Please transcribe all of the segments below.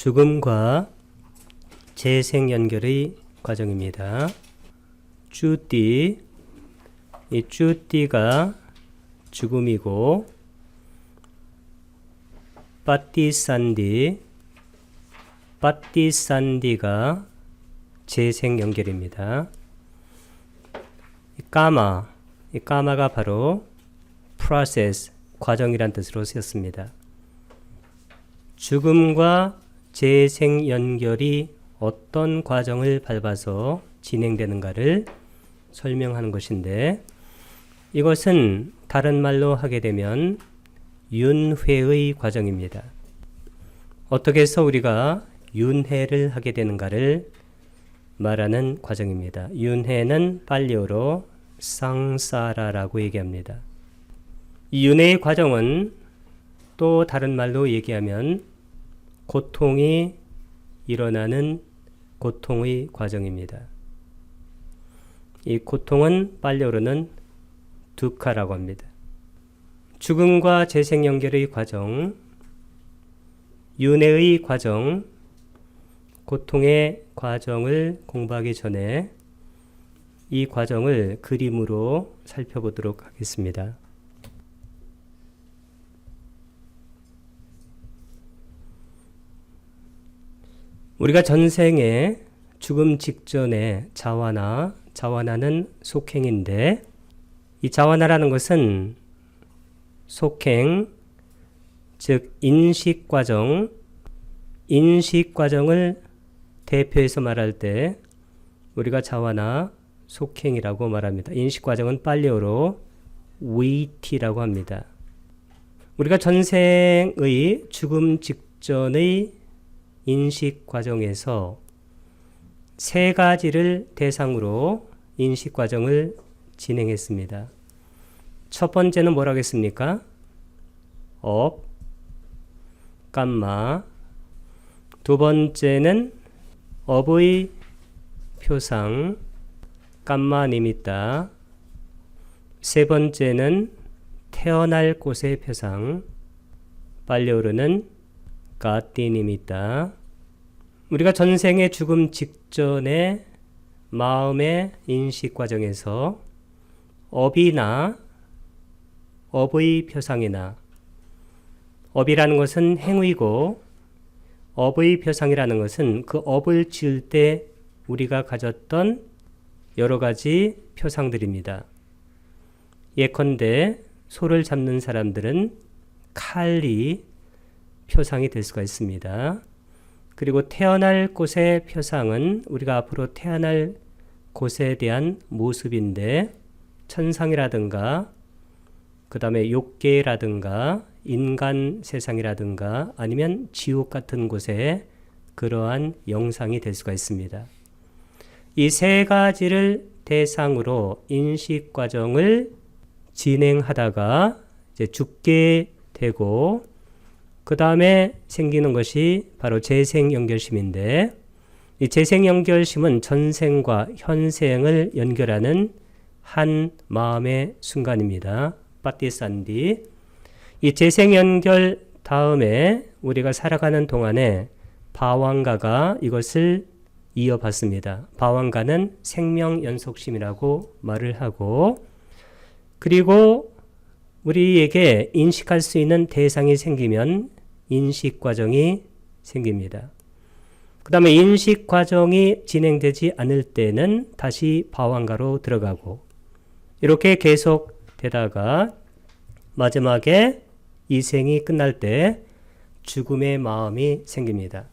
죽음과 재생 연결의 과정입니다. 쭈띠, 이 쭈띠가 죽음이고 빠띠산디가 재생 연결입니다. 이 까마가 바로 process, 과정이란 뜻으로 쓰였습니다. 죽음과 재생 연결이 어떤 과정을 밟아서 진행되는가를 설명하는 것인데, 이것은 다른 말로 하게 되면 윤회의 과정입니다. 어떻게 해서 우리가 윤회를 하게 되는가를 말하는 과정입니다. 윤회는 팔리어로 상사라라고 얘기합니다. 이 윤회의 과정은 또 다른 말로 얘기하면 고통이 일어나는 고통의 과정입니다. 이 고통은 팔리어로는 두카라고 합니다. 죽음과 재생 연결의 과정, 윤회의 과정, 고통의 과정을 공부하기 전에 이 과정을 그림으로 살펴보도록 하겠습니다. 우리가 전생에 죽음 직전에 자와나는 속행인데, 이 자와나라는 것은 속행, 즉 인식과정을 대표해서 말할 때 우리가 자와나 속행이라고 말합니다. 인식과정은 팔리어로 위티라고 합니다. 우리가 전생의 죽음 직전의 인식 과정에서 세 가지를 대상으로 인식 과정을 진행했습니다. 첫 번째는 뭐라고 했습니까? 업, 감마. 두 번째는 업의 표상, 감마 니미따. 세 번째는 태어날 곳의 표상, 팔리어로는 가띠 니미따. 우리가 전생의 죽음 직전의 마음의 인식 과정에서 업의 표상이나, 업이라는 것은 행위고 업의 표상이라는 것은 그 업을 지을 때 우리가 가졌던 여러 가지 표상들입니다. 예컨대 소를 잡는 사람들은 칼이 표상이 될 수가 있습니다. 그리고 태어날 곳의 표상은 우리가 앞으로 태어날 곳에 대한 모습인데, 천상이라든가 그 다음에 욕계라든가 인간 세상이라든가 아니면 지옥 같은 곳에 그러한 영상이 될 수가 있습니다. 이 세 가지를 대상으로 인식 과정을 진행하다가 이제 죽게 되고, 그 다음에 생기는 것이 바로 재생연결심인데, 이 재생연결심은 전생과 현생을 연결하는 한 마음의 순간입니다. 빠띠산디. 이 재생연결 다음에 우리가 살아가는 동안에 바왕가가 이것을 이어받습니다. 바왕가는 생명연속심이라고 말을 하고, 그리고 우리에게 인식할 수 있는 대상이 생기면 인식 과정이 생깁니다. 그 다음에 인식 과정이 진행되지 않을 때는 다시 바왕가로 들어가고, 이렇게 계속 되다가 마지막에 이 생이 끝날 때 죽음의 마음이 생깁니다.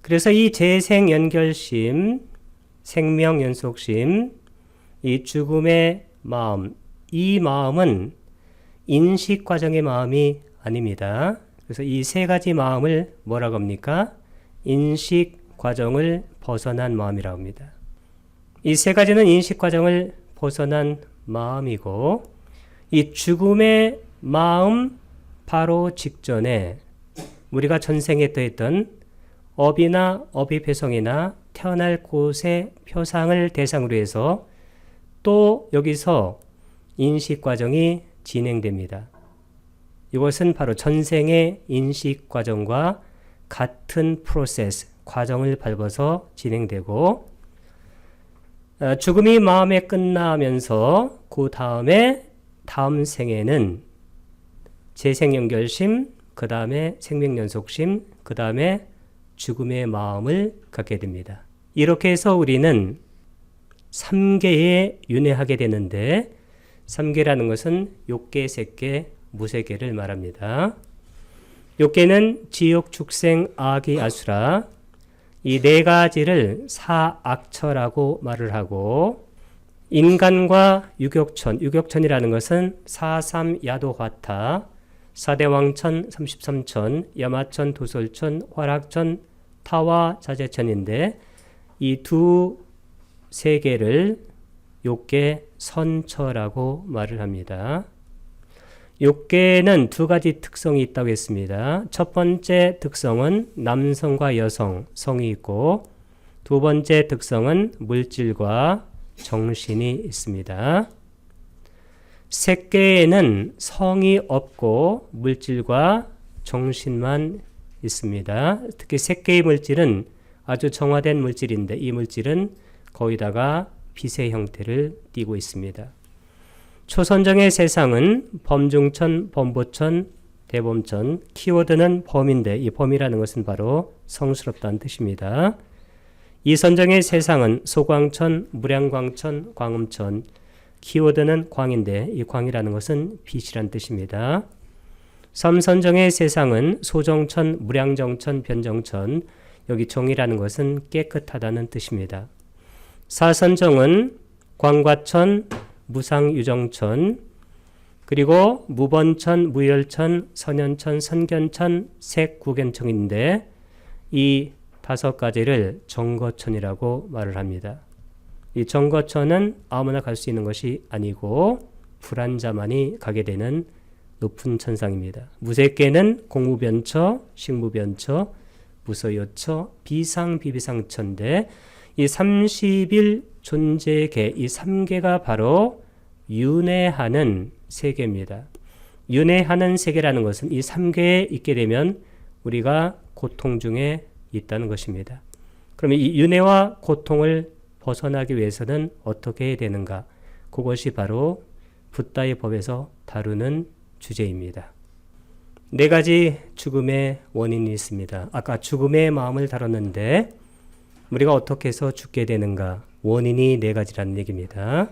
그래서 이 재생연결심, 생명연속심, 이 죽음의 마음, 이 마음은 인식 과정의 마음이 아닙니다. 그래서 이 세 가지 마음을 뭐라고 합니까? 인식 과정을 벗어난 마음이라고 합니다. 이 세 가지는 인식 과정을 벗어난 마음이고, 이 죽음의 마음 바로 직전에 우리가 전생에 떠있던 업이나 업의 표성이나 태어날 곳의 표상을 대상으로 해서 또 여기서 인식 과정이 진행됩니다. 이것은 바로 전생의 인식 과정과 같은 프로세스, 과정을 밟아서 진행되고 죽음이 마음에 끝나면서 그 다음에 다음 생에는 재생연결심, 그 다음에 생명연속심, 그 다음에 죽음의 마음을 갖게 됩니다. 이렇게 해서 우리는 3계에 윤회하게 되는데 3계라는 것은 욕계, 색계, 무색계를 말합니다. 욕계는 지옥, 축생, 아기, 아수라 이 네 가지를 사악처라고 말을 하고 인간과 유격천, 유격천이라는 것은 사삼 야도화타, 사대왕천, 33천, 야마천, 도솔천, 화락천, 타와 자재천인데 이 두 세계를 욕계 선처라고 말을 합니다. 욕계는 두 가지 특성이 있다고 했습니다. 첫 번째 특성은 남성과 여성, 성이 있고 두 번째 특성은 물질과 정신이 있습니다. 색계에는 성이 없고 물질과 정신만 있습니다. 특히 색계의 물질은 아주 정화된 물질인데 이 물질은 거의다가 빛의 형태를 띠고 있습니다. 초선정의 세상은 범중천, 범보천, 대범천, 키워드는 범인데 이 범이라는 것은 바로 성스럽다는 뜻입니다. 이선정의 세상은 소광천, 무량광천, 광음천, 키워드는 광인데 이 광이라는 것은 빛이란 뜻입니다. 삼선정의 세상은 소정천, 무량정천, 변정천, 여기 정이라는 것은 깨끗하다는 뜻입니다. 사선정은 광과천, 무상유정천, 그리고 무번천, 무열천, 선연천, 선견천, 색구견천인데 이 다섯 가지를 정거천이라고 말을 합니다. 이 정거천은 아무나 갈 수 있는 것이 아니고 불안자만이 가게 되는 높은 천상입니다. 무색계는 공무변처, 식무변처, 무서요처, 비상비비상처인데 이 30일 존재계, 이 3계가 바로 윤회하는 세계입니다. 윤회하는 세계라는 것은 이 3계에 있게 되면 우리가 고통 중에 있다는 것입니다. 그러면 이 윤회와 고통을 벗어나기 위해서는 어떻게 해야 되는가? 그것이 바로 붓다의 법에서 다루는 주제입니다. 네 가지 죽음의 원인이 있습니다. 아까 죽음의 마음을 다뤘는데 우리가 어떻게 해서 죽게 되는가? 원인이 네 가지라는 얘기입니다.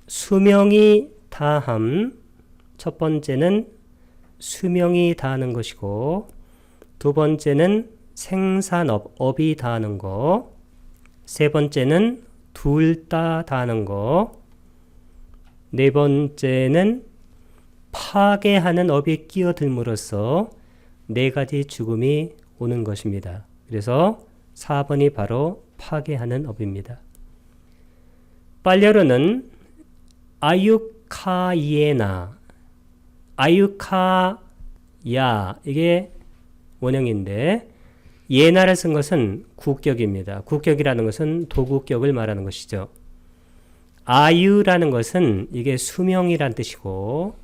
수명이 다함, 첫 번째는 수명이 다하는 것이고 두 번째는 생산업, 업이 다하는 거, 세 번째는 둘 다 다하는 거, 네 번째는 파괴하는 업이 끼어들므로써 네 가지 죽음이 오는 것입니다. 그래서 4번이 바로 파괴하는 업입니다. 빨려르는 아유카이에나, 아유카야 이게 원형인데 예나를 쓴 것은 국격입니다. 국격이라는 것은 도국격을 말하는 것이죠. 아유라는 것은 이게 수명이란 뜻이고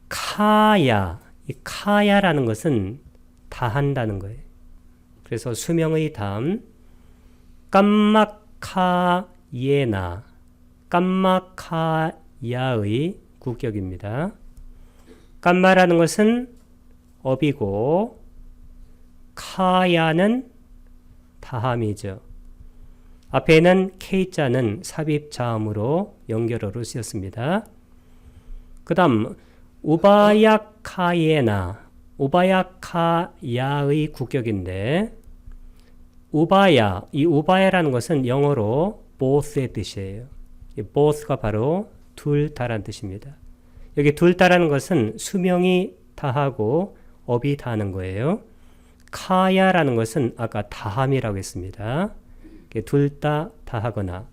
카야, 이 카야라는 것은 다한다는 거예요. 그래서 수명의 다음 깜마카예나, 깜마카야의 국격입니다. 깜마라는 것은 업이고 카야는 다함이죠. 앞에는 K자는 삽입자음으로 연결어로 쓰였습니다. 그 다음 우바야카예나, 우바야카야의 국격인데 우바야, 이 우바야라는 것은 영어로 both의 뜻이에요. 이 both가 바로 둘 다란 뜻입니다. 여기 둘 다라는 것은 수명이 다하고 업이 다하는 거예요. 카야라는 것은 아까 다함이라고 했습니다. 둘 다 다하거나.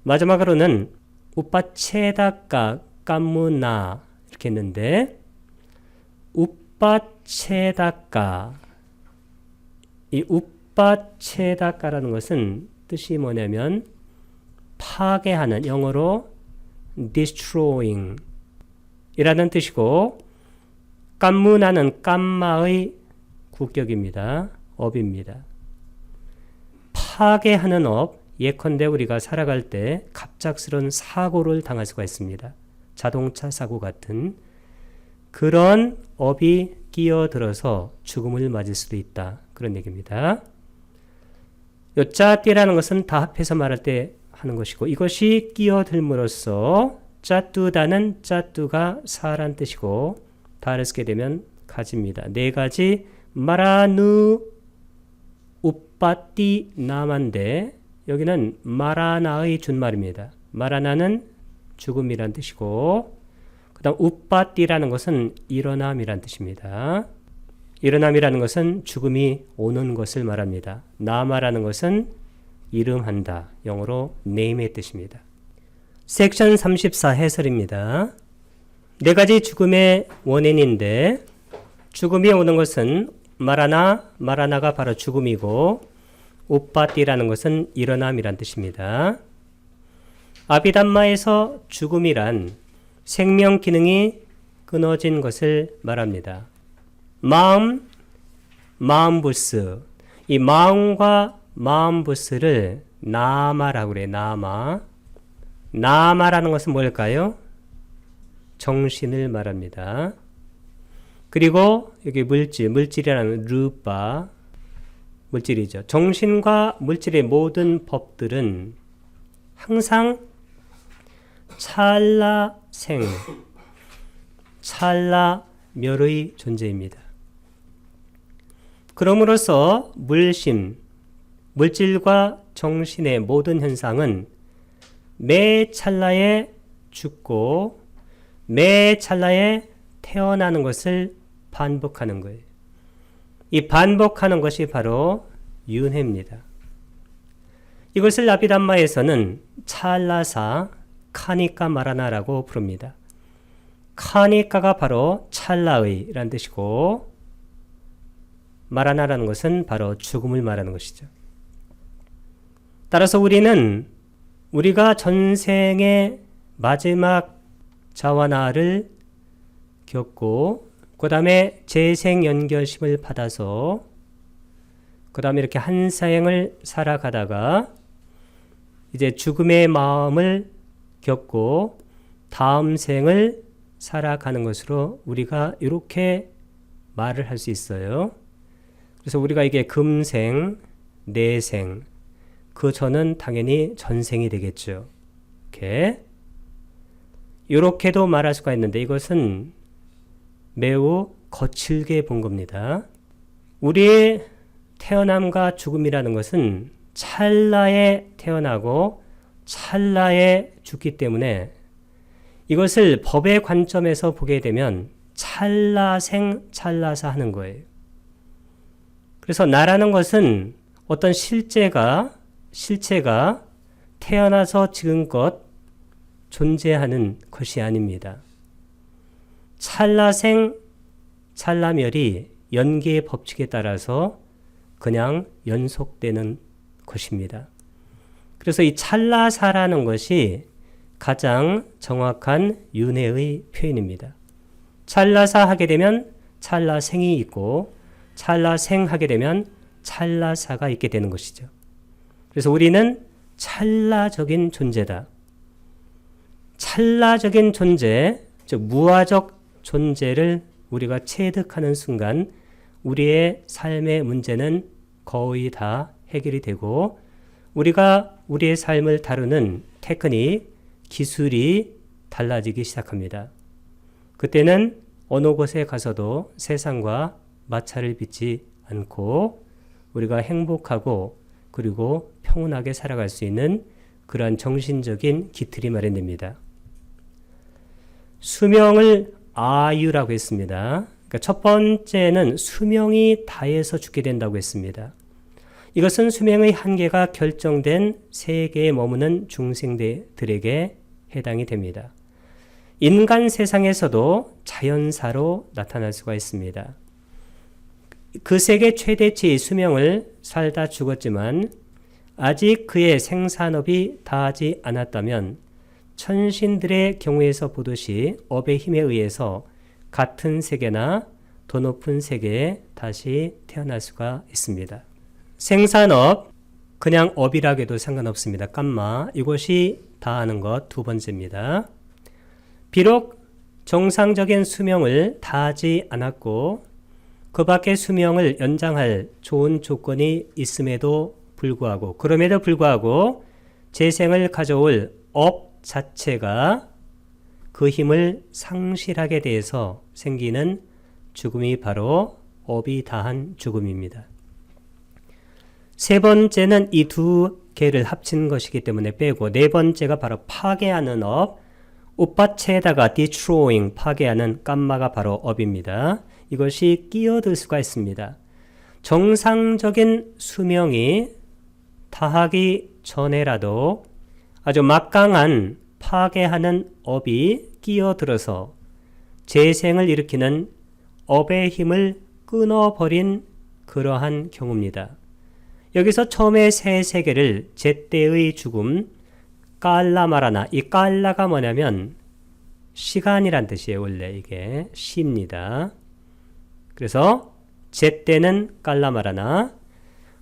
마지막으로는 우빠체다까 까무나 이렇게 했는데 우빠체다까, 이 우빠체다까라는 것은 뜻이 뭐냐면 파괴하는, 영어로 destroying 이라는 뜻이고 깜무나는 깜마의 국격입니다. 업입니다. 파괴하는 업, 예컨대 우리가 살아갈 때 갑작스러운 사고를 당할 수가 있습니다. 자동차 사고 같은 그런 업이 끼어들어서 죽음을 맞을 수도 있다. 그런 얘기입니다. 요 짜띠라는 것은 다 합해서 말할 때 하는 것이고 이것이 끼어들므로써 짜뚜다는 짜뚜가 사란 뜻이고 다를 쓰게 되면 가지입니다. 네 가지 마라누 우빠띠 나만데 여기는 마라나의 준말입니다. 마라나는 죽음이란 뜻이고 그 다음 우빠띠라는 것은 일어남이란 뜻입니다. 일어남이라는 것은 죽음이 오는 것을 말합니다. 나마라는 것은 이름한다. 영어로 name의 뜻입니다. 섹션 34 해설입니다. 네 가지 죽음의 원인인데 죽음이 오는 것은 마라나가 바로 죽음이고 우빠띠라는 것은 일어남이란 뜻입니다. 아비담마에서 죽음이란 생명 기능이 끊어진 것을 말합니다. 마음부스. 이 마음과 마음부스를 나마라고 그래요. 나마라는 것은 뭘까요? 정신을 말합니다. 그리고 여기 물질이라는 루파, 물질이죠. 정신과 물질의 모든 법들은 항상 찰나멸의 존재입니다. 그럼으로써 물질과 정신의 모든 현상은 매 찰나에 죽고 매 찰나에 태어나는 것을 반복하는 거예요. 이 반복하는 것이 바로 윤회입니다. 이것을 아비담마에서는 찰라사 카니까 마라나라고 부릅니다. 카니까가 바로 찰나의라는 뜻이고 마라나라는 것은 바로 죽음을 말하는 것이죠. 따라서 우리가 전생의 마지막 자와나를 겪고 그 다음에 재생연결심을 받아서 그 다음에 이렇게 한 생을 살아가다가 이제 죽음의 마음을 겪고 다음 생을 살아가는 것으로 우리가 이렇게 말을 할 수 있어요. 그래서 우리가 이게 금생, 내생, 그 전은 당연히 전생이 되겠죠. 이렇게도 말할 수가 있는데 이것은 매우 거칠게 본 겁니다. 우리의 태어남과 죽음이라는 것은 찰나에 태어나고 찰나에 죽기 때문에 이것을 법의 관점에서 보게 되면 찰나생, 찰나사 하는 거예요. 그래서 나라는 것은 어떤 실체가 태어나서 지금껏 존재하는 것이 아닙니다. 찰나생, 찰나멸이 연계의 법칙에 따라서 그냥 연속되는 것입니다. 그래서 이 찰나사라는 것이 가장 정확한 윤회의 표현입니다. 찰나사 하게 되면 찰나생이 있고 찰나생 하게 되면 찰나사가 있게 되는 것이죠. 그래서 우리는 찰나적인 존재다. 찰나적인 존재, 즉 무아적 존재를 우리가 체득하는 순간 우리의 삶의 문제는 거의 다 해결이 되고 우리가 우리의 삶을 다루는 테크닉, 기술이 달라지기 시작합니다. 그때는 어느 곳에 가서도 세상과 마찰을 빚지 않고 우리가 행복하고 그리고 평온하게 살아갈 수 있는 그러한 정신적인 기틀이 마련됩니다. 수명을 아유라고 했습니다. 그러니까 첫 번째는 수명이 다해서 죽게 된다고 했습니다. 이것은 수명의 한계가 결정된 세계에 머무는 중생들에게 해당이 됩니다. 인간 세상에서도 자연사로 나타날 수가 있습니다. 그 세계 최대치의 수명을 살다 죽었지만 아직 그의 생산업이 다하지 않았다면 천신들의 경우에서 보듯이 업의 힘에 의해서 같은 세계나 더 높은 세계에 다시 태어날 수가 있습니다. 생산업, 그냥 업이라고 해도 상관없습니다. 감마, 이것이 다하는 것 두 번째입니다. 비록 정상적인 수명을 다하지 않았고 그 밖에 수명을 연장할 좋은 조건이 있음에도 불구하고 그럼에도 불구하고 재생을 가져올 업 자체가 그 힘을 상실하게 돼서 생기는 죽음이 바로 업이 다한 죽음입니다. 세 번째는 이 두 개를 합친 것이기 때문에 빼고 네 번째가 바로 파괴하는 업, 옷밭에다가 destroying, 파괴하는 감마가 바로 업입니다. 이것이 끼어들 수가 있습니다. 정상적인 수명이 다하기 전에라도 아주 막강한 파괴하는 업이 끼어들어서 재생을 일으키는 업의 힘을 끊어버린 그러한 경우입니다. 여기서 처음에 새 세계를 제때의 죽음, 깔라마라나, 이 깔라가 뭐냐면 시간이란 뜻이에요. 원래 이게 시입니다. 그래서 제때는 깔라마라나,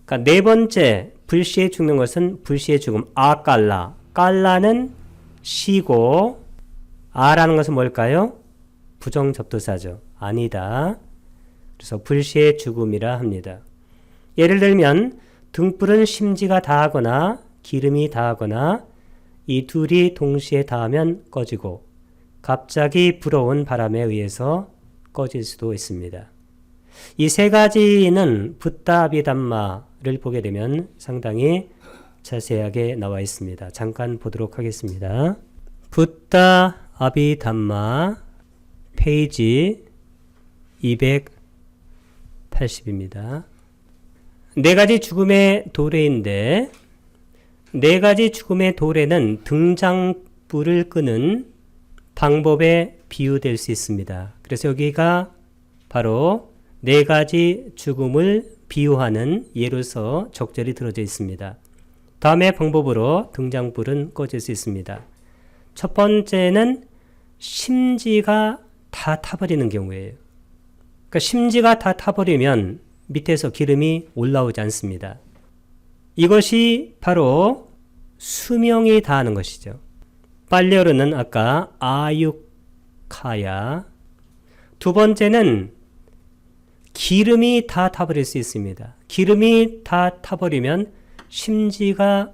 그러니까 네 번째 불시에 죽는 것은 불시의 죽음, 아깔라. 깔라는 시고 아라는 것은 뭘까요? 부정접두사죠. 아니다. 그래서 불시의 죽음이라 합니다. 예를 들면 등불은 심지가 다하거나 기름이 다하거나 이 둘이 동시에 닿으면 꺼지고 갑자기 불어온 바람에 의해서 꺼질 수도 있습니다. 이 세 가지는 붓다 아비담마를 보게 되면 상당히 자세하게 나와 있습니다. 잠깐 보도록 하겠습니다. 붓다 아비담마 페이지 280입니다. 네 가지 죽음의 도래인데 네 가지 죽음의 도래는 등장불을 끄는 방법에 비유될 수 있습니다. 그래서 여기가 바로 네 가지 죽음을 비유하는 예로서 적절히 들어져 있습니다. 다음의 방법으로 등장불은 꺼질 수 있습니다. 첫 번째는 심지가 다 타버리는 경우예요. 그러니까 심지가 다 타버리면 밑에서 기름이 올라오지 않습니다. 이것이 바로 수명이 다하는 것이죠. 빨리어르는 아까 아유카야. 두 번째는 기름이 다 타버릴 수 있습니다. 기름이 다 타버리면 심지가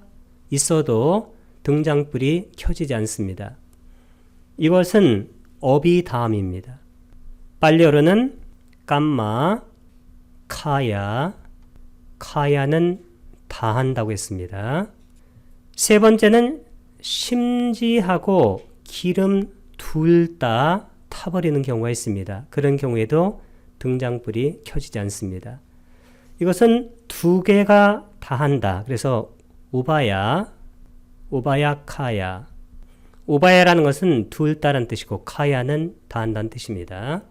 있어도 등장불이 켜지지 않습니다. 이것은 업이 다함입니다. 빨리어르는 감마, 카야, 카야는 다한다고 했습니다. 세 번째는 심지하고 기름 둘 다 타버리는 경우가 있습니다. 그런 경우에도 등장불이 켜지지 않습니다. 이것은 두 개가 다한다. 그래서 우바야, 카야. 우바야라는 것은 둘 다란 뜻이고 카야는 다한다는 뜻입니다.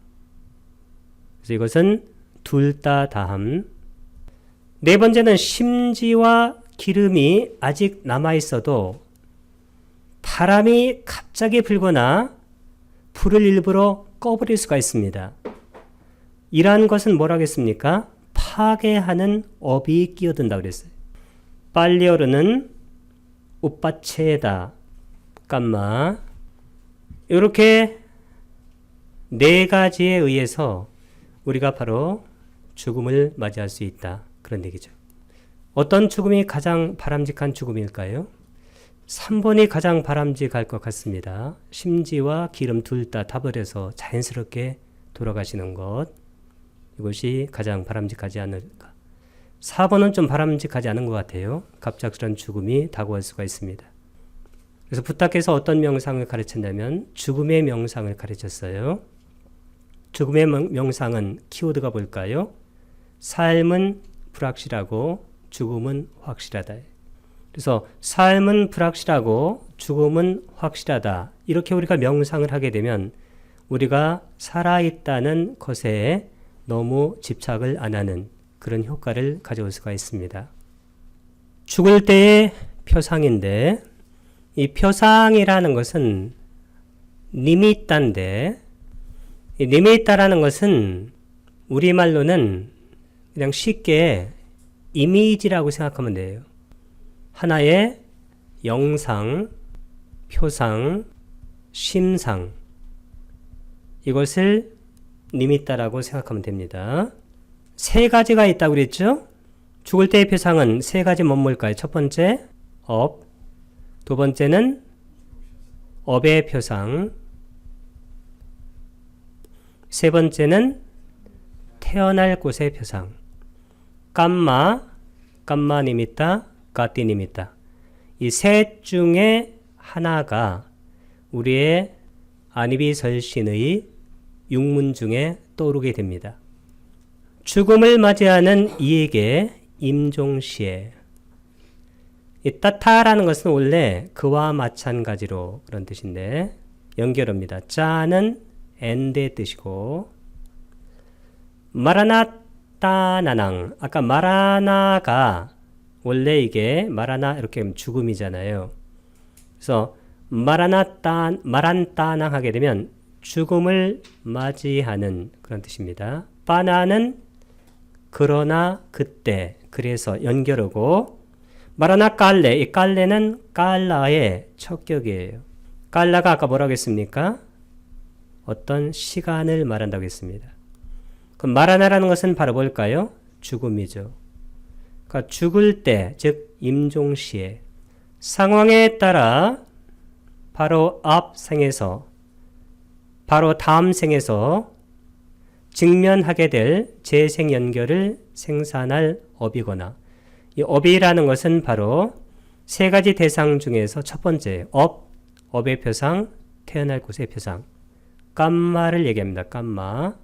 그래서 이것은 둘 다 다함. 네 번째는 심지와 기름이 아직 남아있어도 바람이 갑자기 불거나 불을 일부러 꺼버릴 수가 있습니다. 이러한 것은 뭐라겠습니까? 파괴하는 업이 끼어든다고 그랬어요. 빨리어르는 옷밭에다 깜마. 이렇게 네 가지에 의해서 우리가 바로 죽음을 맞이할 수 있다. 그런 얘기죠. 어떤 죽음이 가장 바람직한 죽음일까요? 3번이 가장 바람직할 것 같습니다. 심지와 기름 둘 다 타버려서 자연스럽게 돌아가시는 것. 이것이 가장 바람직하지 않을까. 4번은 좀 바람직하지 않은 것 같아요. 갑작스런 죽음이 다가올 수가 있습니다. 그래서 부탁해서 어떤 명상을 가르쳤냐면 죽음의 명상을 가르쳤어요. 죽음의 명상은 키워드가 뭘까요? 삶은 불확실하고 죽음은 확실하다. 그래서 삶은 불확실하고 죽음은 확실하다. 이렇게 우리가 명상을 하게 되면 우리가 살아있다는 것에 너무 집착을 안 하는 그런 효과를 가져올 수가 있습니다. 죽을 때의 표상인데 이 표상이라는 것은 니미따인데 이 니미따라는 것은 우리말로는 그냥 쉽게 이미지라고 생각하면 돼요. 하나의 영상, 표상, 심상, 이것을 니미따라고 생각하면 됩니다. 세 가지가 있다고 그랬죠? 죽을 때의 표상은 세 가지 뭘까요? 첫 번째, 업. 두 번째는 업의 표상. 세 번째는 태어날 곳의 표상. 깜마, 깜마 니미따, 가띠 니미따. 이 셋 중에 하나가 우리의 아니비설신의 육문 중에 떠오르게 됩니다. 죽음을 맞이하는 이에게 임종시에. 이 따타라는 것은 원래 그와 마찬가지로 그런 뜻인데 연결어입니다. 짜는 엔드의 뜻이고 마라나따나낭, 아까 마라나가 원래 이게 마라나 이렇게 하면 죽음이잖아요. 그래서 마란따낭 하게 되면 죽음을 맞이하는 그런 뜻입니다. 빠나는 그러나 그때, 그래서 연결어고 마라나 깔레, 이 깔레는 깔라의 척격이에요. 깔라가 아까 뭐라고 했습니까? 어떤 시간을 말한다고 했습니다. 그럼 마라나라는 것은 바로 뭘까요? 죽음이죠. 그러니까 죽을 때, 즉 임종시에 상황에 따라 바로 앞 생에서, 바로 다음 생에서 직면하게 될 재생 연결을 생산할 업이거나, 이 업이라는 것은 바로 세 가지 대상 중에서 첫 번째 업, 업의 표상, 태어날 곳의 표상, 깜마를 얘기합니다. 깜마.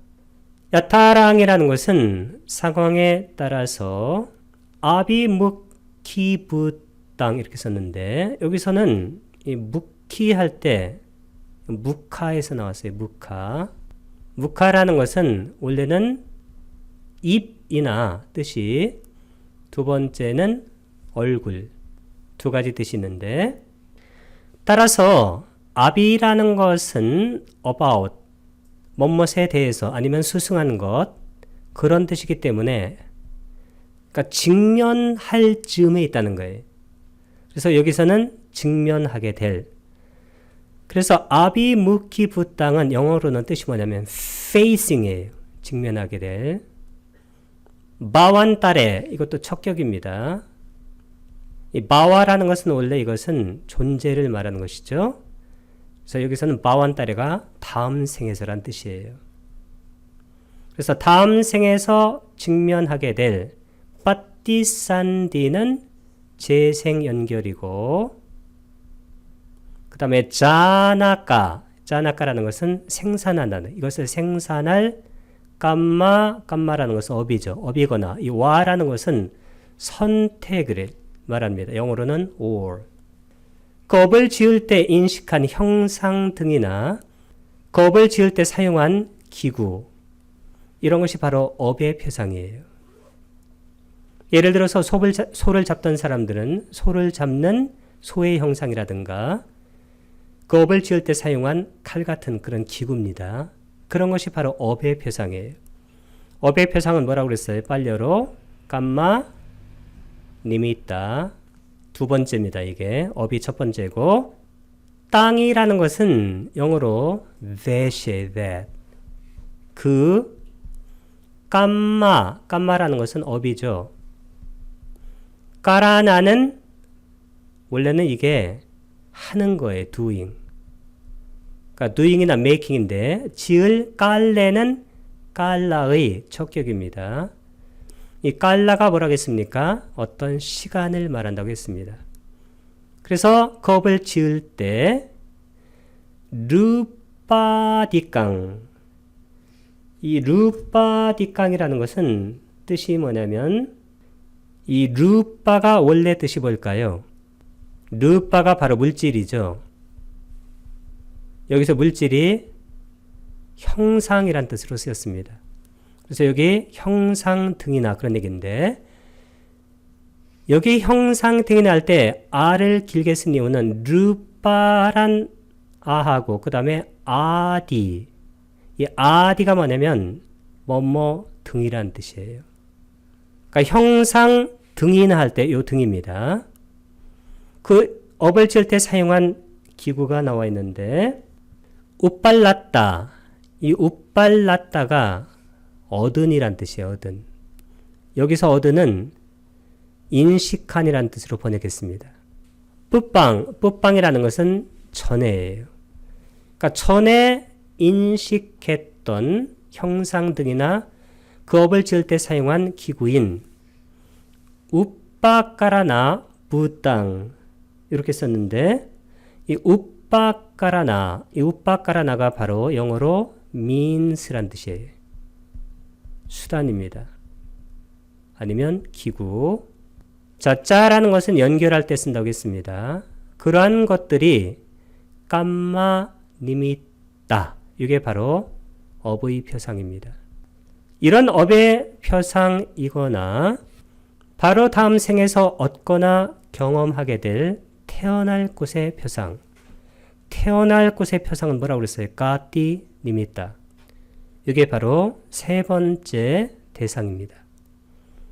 야타랑이라는 것은 상황에 따라서 아비묵키부땅 이렇게 썼는데 여기서는 이 묵키 할 때 무카에서 나왔어요. 무카. 무카라는 것은 원래는 입이나 뜻이, 두 번째는 얼굴, 두 가지 뜻이 있는데 따라서 아비라는 것은 about, 뭐뭇에 대해서 아니면 수승하는 것, 그런 뜻이기 때문에 그러니까 직면할 즈음에 있다는 거예요. 그래서 여기서는 직면하게 될. 그래서 아비무키부땅은 영어로는 뜻이 뭐냐면 facing이에요. 직면하게 될. 바완따레, 이것도 척격입니다. 이 바와라는 것은 원래 이것은 존재를 말하는 것이죠. 그래서 여기서는 바완따레가 다음 생에서란 뜻이에요. 그래서 다음 생에서 직면하게 될 빠띠산디는 재생 연결이고, 그 다음에 자나까라는 것은 생산한다는, 이것을 생산할 깜마라는 것은 업이죠. 업이거나 이 와라는 것은 선택을 말합니다. 영어로는 or. 그 업을 지을 때 인식한 형상 등이나 그 업을 지을 때 사용한 기구, 이런 것이 바로 업의 표상이에요. 예를 들어서 소를 잡던 사람들은 소를 잡는 소의 형상이라든가 그 업을 지을 때 사용한 칼 같은 그런 기구입니다. 그런 것이 바로 업의 표상이에요. 업의 표상은 뭐라고 그랬어요? 빨려로 깜마 니미따, 두 번째입니다. 이게 업이 첫 번째고, 땅이라는 것은 영어로 that이에요. that. 그 깜마라는 것은 업이죠. 까라나는 원래는 이게 하는 거예요. doing. 그러니까 doing이나 making인데 지을 깔레는 깔라의 척격입니다. 이 깔라가 뭐라고 했습니까? 어떤 시간을 말한다고 했습니다. 그래서 그 업을 지을 때 루빠디깡, 이 루빠디깡이라는 것은 뜻이 뭐냐면 이 루빠가 원래 뜻이 뭘까요? 루빠가 바로 물질이죠. 여기서 물질이 형상이란 뜻으로 쓰였습니다. 그래서 여기 형상 등이나 그런 얘기인데, 여기 형상 등이나 할 때 아를 길게 쓴 이유는 루빠란 아하고 그 다음에 아디, 이 아디가 뭐냐면 뭐뭐 등이란 뜻이에요. 그러니까 형상 등이나 할 때 요 등입니다. 그 업을 지을 때 사용한 기구가 나와 있는데 웃발랐다. 이 웃발랐다가 얻은이란 뜻이에요. 얻은. 여기서 얻은은 인식한이라는 뜻으로 번역했습니다. 뿌빵이라는 것은 전에예요. 그러니까 전에 인식했던 형상 등이나 그 업을 지을 때 사용한 기구인 우빠까라나 부땅 이렇게 썼는데 이 우빠까라나가 바로 영어로 means란 뜻이에요. 수단입니다. 아니면 기구. 자, 짜라는 것은 연결할 때 쓴다고 했습니다. 그러한 것들이 깜마니미따. 이게 바로 업의 표상입니다. 이런 업의 표상이거나 바로 다음 생에서 얻거나 경험하게 될 태어날 곳의 표상. 태어날 곳의 표상은 뭐라고 그랬어요? 까띠 니미따. 이게 바로 세 번째 대상입니다.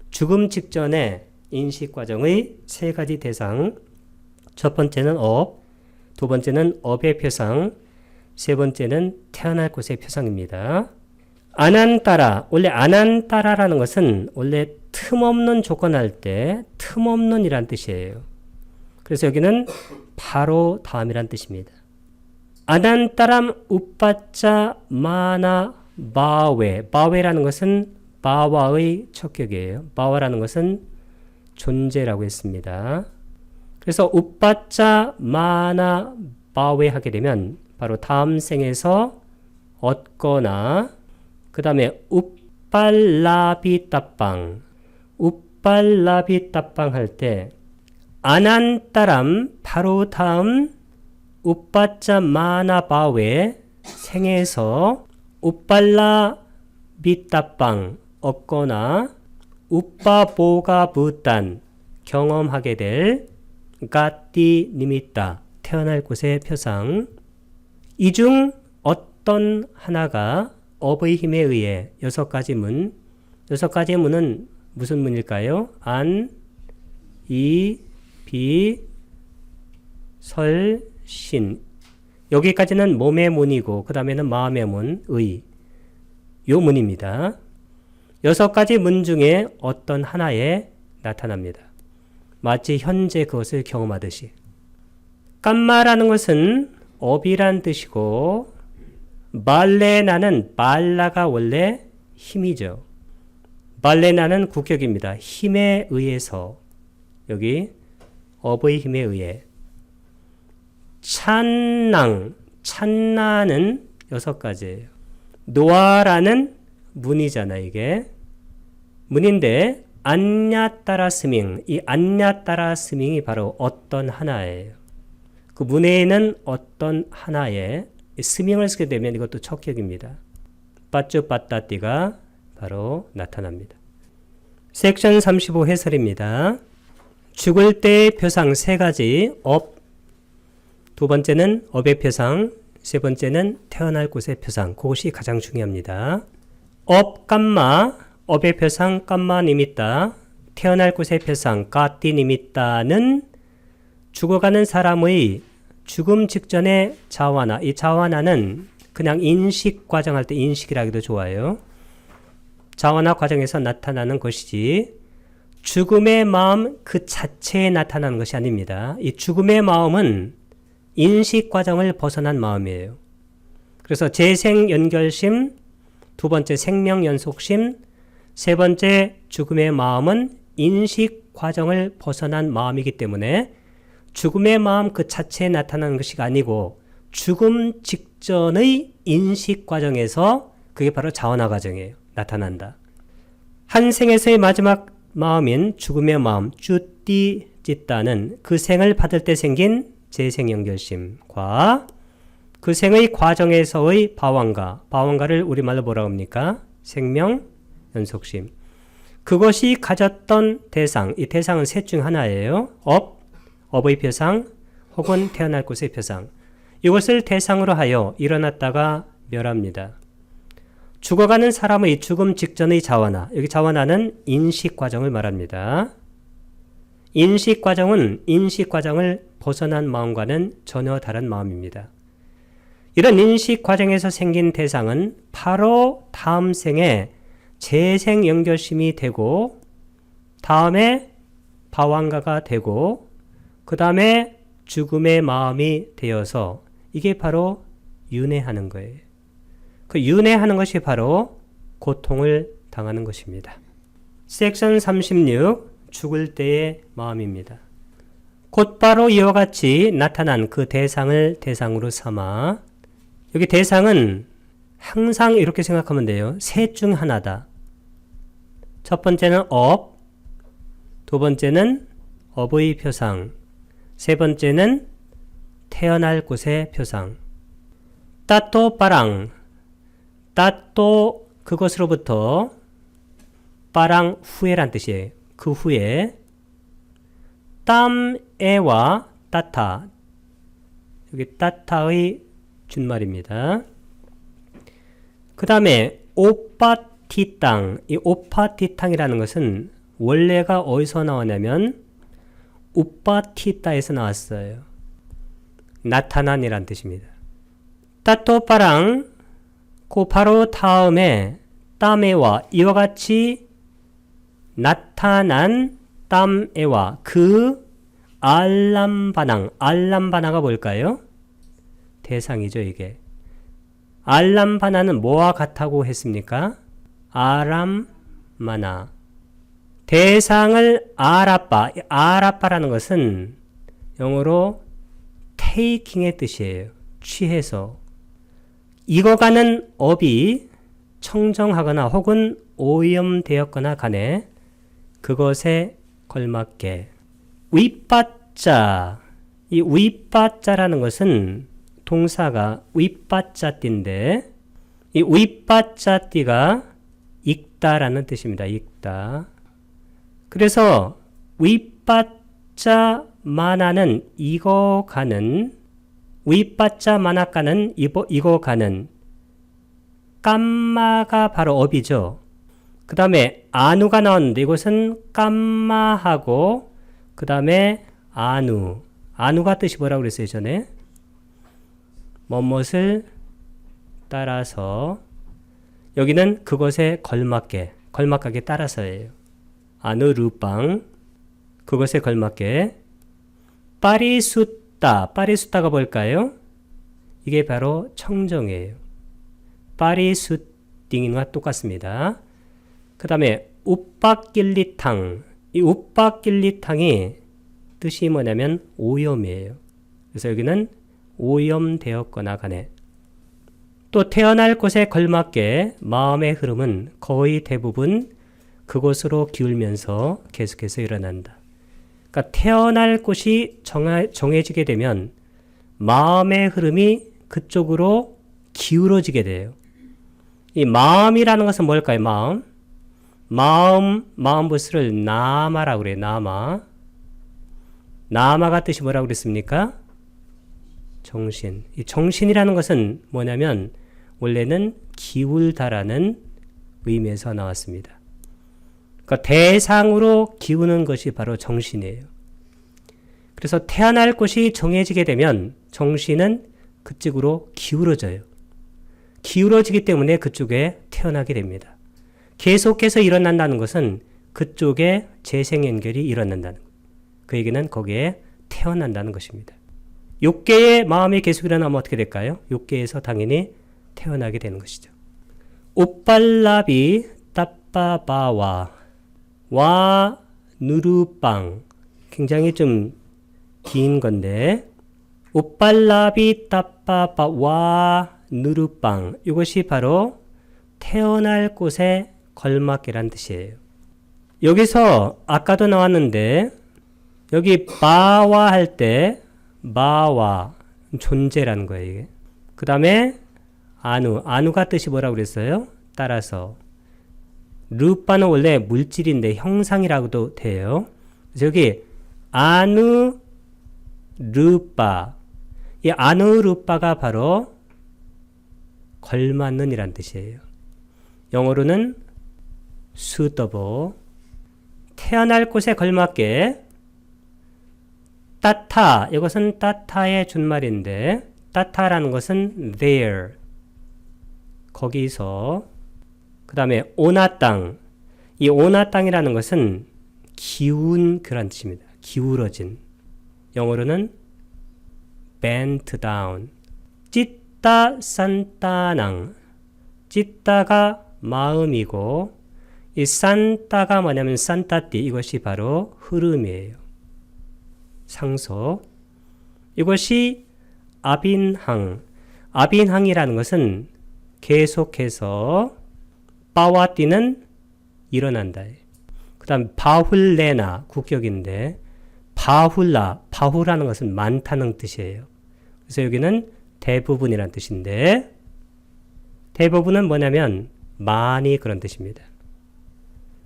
죽음 직전의 인식 과정의 세 가지 대상. 첫 번째는 업, 두 번째는 업의 표상, 세 번째는 태어날 곳의 표상입니다. 아난따라, 원래 아난따라라는 것은 원래 틈없는 조건할 때 틈없는이란 뜻이에요. 그래서 여기는 바로 다음이란 뜻입니다. 아난따람 우빠짜 마나 바웨. 바웨라는 것은 바와의 척격이에요. 바와라는 것은 존재라고 했습니다. 그래서 우빠짜 마나 바웨 하게 되면 바로 다음 생에서 얻거나 그 다음에 우빨라비따빵 할 때 아난따람 바로 다음 우빠짜 마나 바웨 생에서 우빨라비따빵 얻거나 우빠보가 부딴 경험하게 될 가띠 니미따 태어날 곳의 표상. 이 중 어떤 하나가 업의 힘에 의해 여섯 가지 문의 무슨 문일까요? 안, 이, 비, 설, 신. 여기까지는 몸의 문이고 그 다음에는 마음의 문, 의. 요 문입니다. 여섯 가지 문 중에 어떤 하나에 나타납니다. 마치 현재 그것을 경험하듯이. 깜마라는 것은 업이란 뜻이고 말레나는 발라가 원래 힘이죠. 발레나는 국격입니다. 힘에 의해서. 여기 업의 힘에 의해. 찬나는 여섯 가지예요. 노아라는 문이잖아. 이게 문인데 안냐따라 스밍. 이 안냐따라 스밍이 바로 어떤 하나예요. 그 문에 있는 어떤 하나에 스밍을 쓰게 되면 이것도 척격입니다. 빠쭈빠따띠가 바로 나타납니다. 섹션 35 해설입니다. 죽을 때의 표상 세 가지. 업, 두 번째는 업의 표상, 세 번째는 태어날 곳의 표상. 그것이 가장 중요합니다. 업, 깜마, 업의 표상, 깜마 니미따, 태어날 곳의 표상, 까띠 니미따는 죽어가는 사람의 죽음 직전의 자와나, 이 자와나는 그냥 인식 과정할 때 인식이라기도 좋아요. 자와나 과정에서 나타나는 것이지 죽음의 마음 그 자체에 나타나는 것이 아닙니다. 이 죽음의 마음은 인식 과정을 벗어난 마음이에요. 그래서 재생 연결심, 두 번째 생명 연속심, 세 번째 죽음의 마음은 인식 과정을 벗어난 마음이기 때문에 죽음의 마음 그 자체에 나타나는 것이 아니고 죽음 직전의 인식 과정에서 그게 바로 자원화 과정이에요. 나타난다. 한 생에서의 마지막 마음인 죽음의 마음 쭈띠짓다는 그 생을 받을 때 생긴 재생연결심과 그 생의 과정에서의 바왕가를 우리말로 뭐라고 합니까? 생명 연속심. 그것이 가졌던 대상, 이 대상은 셋 중 하나예요. 업의 표상 혹은 태어날 곳의 표상. 이것을 대상으로 하여 일어났다가 멸합니다. 죽어가는 사람의 죽음 직전의 자원화. 여기 자원화는 인식 과정을 말합니다. 인식 과정은 인식 과정을 벗어난 마음과는 전혀 다른 마음입니다. 이런 인식 과정에서 생긴 대상은 바로 다음 생에 재생 연결심이 되고 다음에 방황가가 되고 그 다음에 죽음의 마음이 되어서 이게 바로 윤회하는 거예요. 그 윤회하는 것이 바로 고통을 당하는 것입니다. 섹션 36 죽을 때의 마음입니다. 곧바로 이와 같이 나타난 그 대상을 대상으로 삼아 여기 대상은 항상 이렇게 생각하면 돼요. 셋 중 하나다. 첫 번째는 업, 두 번째는 업의 표상, 세 번째는 태어날 곳의 표상. 따또 빠랑, 따또 그것으로부터 빠랑 후에란 뜻이에요. 그 후에 땀에와 따타, 여기 따타의 준말입니다. 그 다음에 오빠티땅, 이 오빠티땅이라는 것은 원래가 어디서 나왔냐면 우빠티따에서 나왔어요. 나타난이란 뜻입니다. 따또빠랑 그 바로 다음에 땀에와 이와 같이 나타난 땀에와 그 알람바낭, 알람바나가 뭘까요? 대상이죠, 이게. 알람바나는 뭐와 같다고 했습니까? 아람마나. 대상을 아라빠, 아라빠라는 것은 영어로 taking의 뜻이에요. 취해서. 익어가는 업이 청정하거나 혹은 오염되었거나 간에 그것에 걸맞게 윗바자, 이 윗바자라는 것은 동사가 윗바자띠인데 이 윗바자띠가 익다라는 뜻입니다. 익다. 그래서 윗바자 만화는 익어가는 윗바자 만화가는 익어가는 깜마가 바로 업이죠. 그 다음에 아누가 나왔는데 이것은 깜마하고 그 다음에 아누. 아누가 뜻이 뭐라고 그랬어요 전에? 뭐뭇을 따라서 여기는 그것에 걸맞게 따라서예요. 아누 루빵 그것에 걸맞게 파리숫다가 뭘까요? 이게 바로 청정이에요. 파리숫딩과 똑같습니다. 그 다음에 우빠낄리탕 이 우빠낄리탕이 뜻이 뭐냐면 오염이에요. 그래서 여기는 오염되었거나 간에 또 태어날 곳에 걸맞게 마음의 흐름은 거의 대부분 그곳으로 기울면서 계속해서 일어난다. 그러니까 태어날 곳이 정해지게 되면 마음의 흐름이 그쪽으로 기울어지게 돼요. 이 마음이라는 것은 뭘까요? 마음부스를 나마라고 그래요. 나마가 뜻이 뭐라고 그랬습니까? 정신. 이 정신이라는 것은 뭐냐면 원래는 기울다라는 의미에서 나왔습니다. 그러니까 대상으로 기우는 것이 바로 정신이에요. 그래서 태어날 곳이 정해지게 되면 정신은 그쪽으로 기울어져요. 기울어지기 때문에 그쪽에 태어나게 됩니다. 계속해서 일어난다는 것은 그쪽에 재생연결이 일어난다는 것. 그 얘기는 거기에 태어난다는 것입니다. 6개의 마음이 계속 일어나면 어떻게 될까요? 6개에서 당연히 태어나게 되는 것이죠. 오빨라비 따빠바와 와 누르빵 굉장히 좀 긴 건데 오빨라비 따빠바 와 누르빵 이것이 바로 태어날 곳에 걸맞게란 뜻이에요. 여기서 아까도 나왔는데 여기 바와 할 때 마와 존재라는 거예요. 이게. 그 다음에 아누가 뜻이 뭐라고 그랬어요? 따라서 루빠는 원래 물질인데 형상이라고도 돼요. 그래서 여기 아누 루빠 이 아누 루빠가 바로 걸맞는 이란 뜻이에요. 영어로는 suitable. 태어날 곳에 걸맞게 따타, 이것은 따타의 준말인데 따타라는 것은 there, 거기서. 그 다음에 오나 땅, 이 오나 땅이라는 것은 기운 그란 뜻입니다. 기울어진. 영어로는 bent down. 찢다 산따낭, 찢다가 마음이고 이 산따가 뭐냐면 산따띠, 이것이 바로 흐름이에요. 상소. 이것이 아빈항. 아빈항이라는 것은 계속해서 빠와 띠는 일어난다. 그 다음 바훌레나 국격인데 바훌라, 바훌라는 것은 많다는 뜻이에요. 그래서 여기는 대부분이라는 뜻인데 대부분은 뭐냐면 많이, 그런 뜻입니다.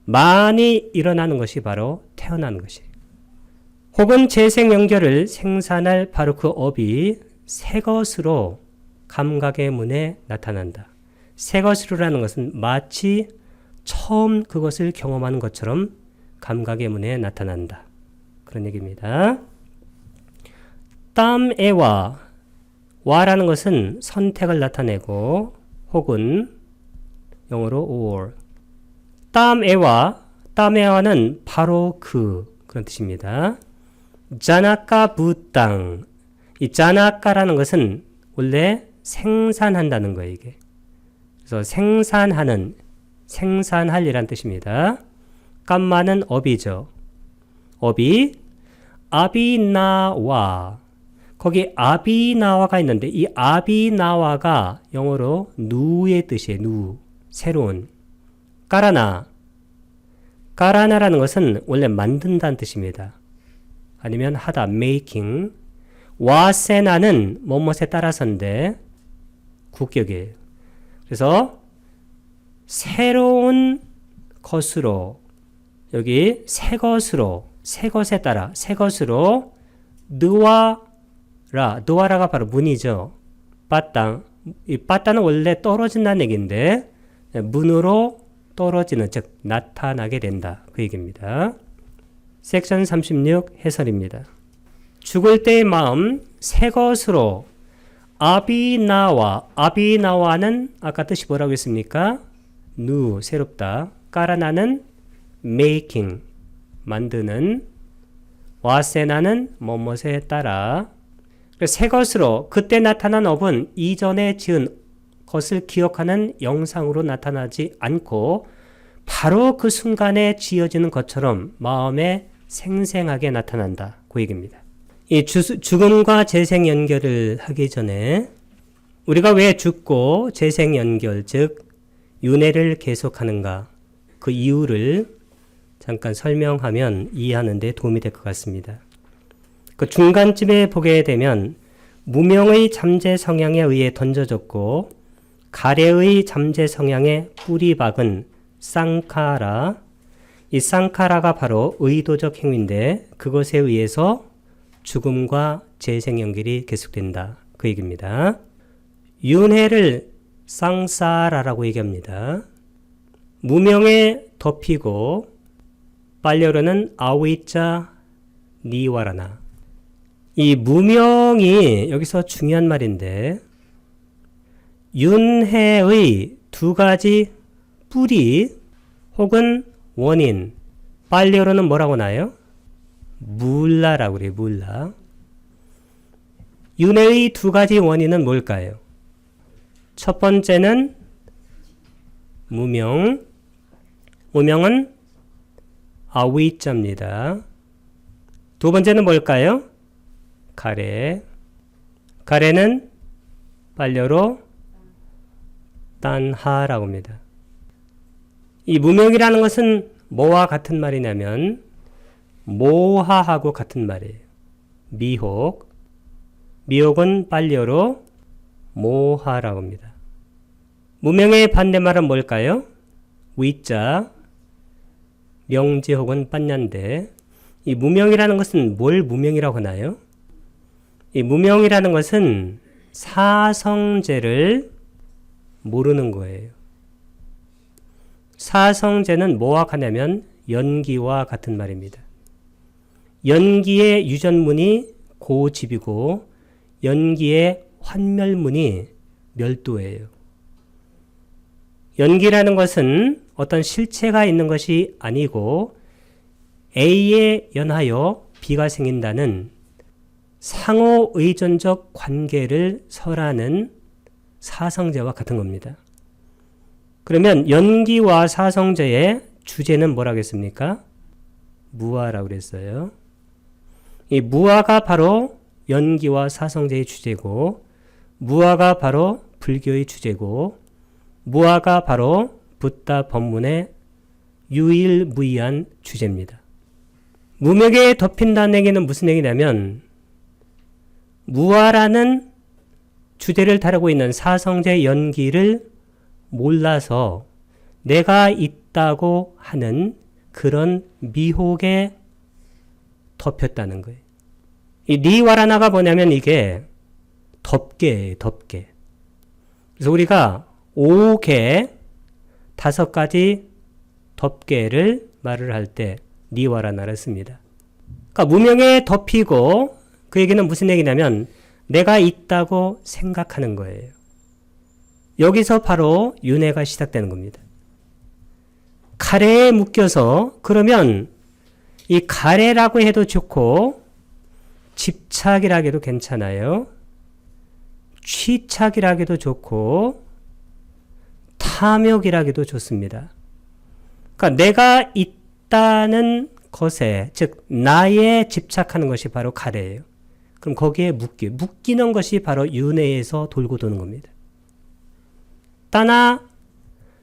많이 일어나는 것이 바로 태어나는 것이에요. 혹은 재생 연결을 생산할 바로 그 업이 새 것으로 감각의 문에 나타난다. 새 것으로라는 것은 마치 처음 그것을 경험하는 것처럼 감각의 문에 나타난다. 그런 얘기입니다. 땀에와, 와라는 것은 선택을 나타내고 혹은 영어로 or. 땀에와는 바로 그런 뜻입니다. 자나까 부땅. 이 자나까라는 것은 원래 생산한다는 거예요, 이게. 그래서 생산할 이란 뜻입니다. 깜마는 업이죠. 업이 아비나와. 거기 아비나와가 있는데 이 아비나와가 영어로 누의 뜻이에요. 누. 새로운. 까라나라는 것은 원래 만든다는 뜻입니다. 아니면 하다, making. 와세나는 뭐뭇에 따라서인데 국격이에요. 그래서 새로운 것으로, 여기 새 것으로, 새 것에 따라, 새 것으로 느와라가 바로 문이죠. 빠땅. 이 빠땅은 원래 떨어진다는 얘기인데 문으로 떨어지는, 즉 나타나게 된다, 그 얘기입니다. 섹션 36 해설입니다. 죽을 때의 마음, 새 것으로 아비나와는 아까 뜻이 뭐라고 했습니까? 누, 새롭다. 까라나는 making, 만드는. 와세나는 뭐뭇에 따라. 새 것으로, 그때 나타난 업은 이전에 지은 것을 기억하는 영상으로 나타나지 않고 바로 그 순간에 지어지는 것처럼 마음에 생생하게 나타난다, 그 얘기입니다. 이 죽음과 재생 연결을 하기 전에 우리가 왜 죽고 재생 연결, 즉 윤회를 계속하는가, 그 이유를 잠깐 설명하면 이해하는 데 도움이 될 것 같습니다. 그 중간쯤에 보게 되면 무명의 잠재 성향에 의해 던져졌고 가래의 잠재 성향의 뿌리박은 쌍카라. 이 쌍카라가 바로 의도적 행위인데 그것에 의해서 죽음과 재생 연결이 계속된다, 그 얘기입니다. 윤회를 쌍사라라고 얘기합니다. 무명에 덮이고 빨려로는 아위자 니와라나. 이 무명이 여기서 중요한 말인데 윤회의 두 가지 뿌리 혹은 원인, 빨려로는 뭐라고 나요? 물라라고 그래요. 물라. 윤회의 두 가지 원인은 뭘까요? 첫 번째는 무명. 무명은 아위자입니다. 두 번째는 뭘까요? 가래. 가래는 빨려로 딴하라고 합니다. 이 무명이라는 것은 뭐와 같은 말이냐면 모하하고 같은 말이에요. 미혹. 미혹은 빨려로 모하라고 합니다. 무명의 반대말은 뭘까요? 위자. 명제 혹은 빤냐인데 이 무명이라는 것은 뭘 무명이라고 하나요? 이 무명이라는 것은 사성제를 모르는 거예요. 사성제는 뭐와 같냐면 연기와 같은 말입니다. 연기의 유전문이 고집이고 연기의 환멸문이 멸도예요. 연기라는 것은 어떤 실체가 있는 것이 아니고 A에 연하여 B가 생긴다는 상호 의존적 관계를 설하는 사성제와 같은 겁니다. 그러면 연기와 사성제의 주제는 뭐라고 했습니까? 무아라고 그랬어요. 이 무아가 바로 연기와 사성제의 주제고 무아가 바로 불교의 주제고 무아가 바로 붓다 법문의 유일무이한 주제입니다. 무명에 덮인다는 얘기는 무슨 얘기냐면 무아라는 주제를 다루고 있는 사성제 연기를 몰라서 내가 있다고 하는 그런 미혹에 덮였다는 거예요. 이 니와라나가 뭐냐면 이게 덮개예요, 덮개. 그래서 우리가 5개 5가지 덮개를 말을 할 때 니와라나를 씁니다. 그러니까 무명에 덮이고 그 얘기는 무슨 얘기냐면 내가 있다고 생각하는 거예요. 여기서 바로 윤회가 시작되는 겁니다. 가래에 묶여서 그러면 이 가래라고 해도 좋고 집착이라고 해도 괜찮아요. 취착이라고 해도 좋고 탐욕이라고 해도 좋습니다. 그러니까 내가 있다는 것에 즉 나에 집착하는 것이 바로 가래예요. 그럼 거기에 묶이는 것이 바로 윤회에서 돌고 도는 겁니다. 따나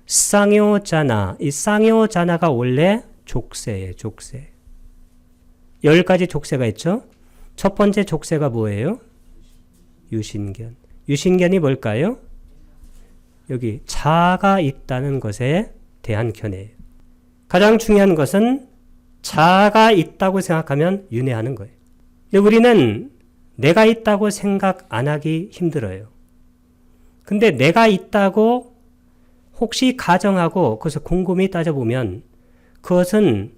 쌍요자나 이 쌍요자나가 원래 족쇄예요. 족쇄. 10가지 족쇄가 있죠. 첫 번째 족쇄가 뭐예요? 유신견. 유신견이 뭘까요? 여기 자아가 있다는 것에 대한 견해예요. 가장 중요한 것은 자아가 있다고 생각하면 윤회하는 거예요. 근데 우리는 내가 있다고 생각 안 하기 힘들어요. 근데 내가 있다고 혹시 가정하고 그것을 곰곰이 따져보면 그것은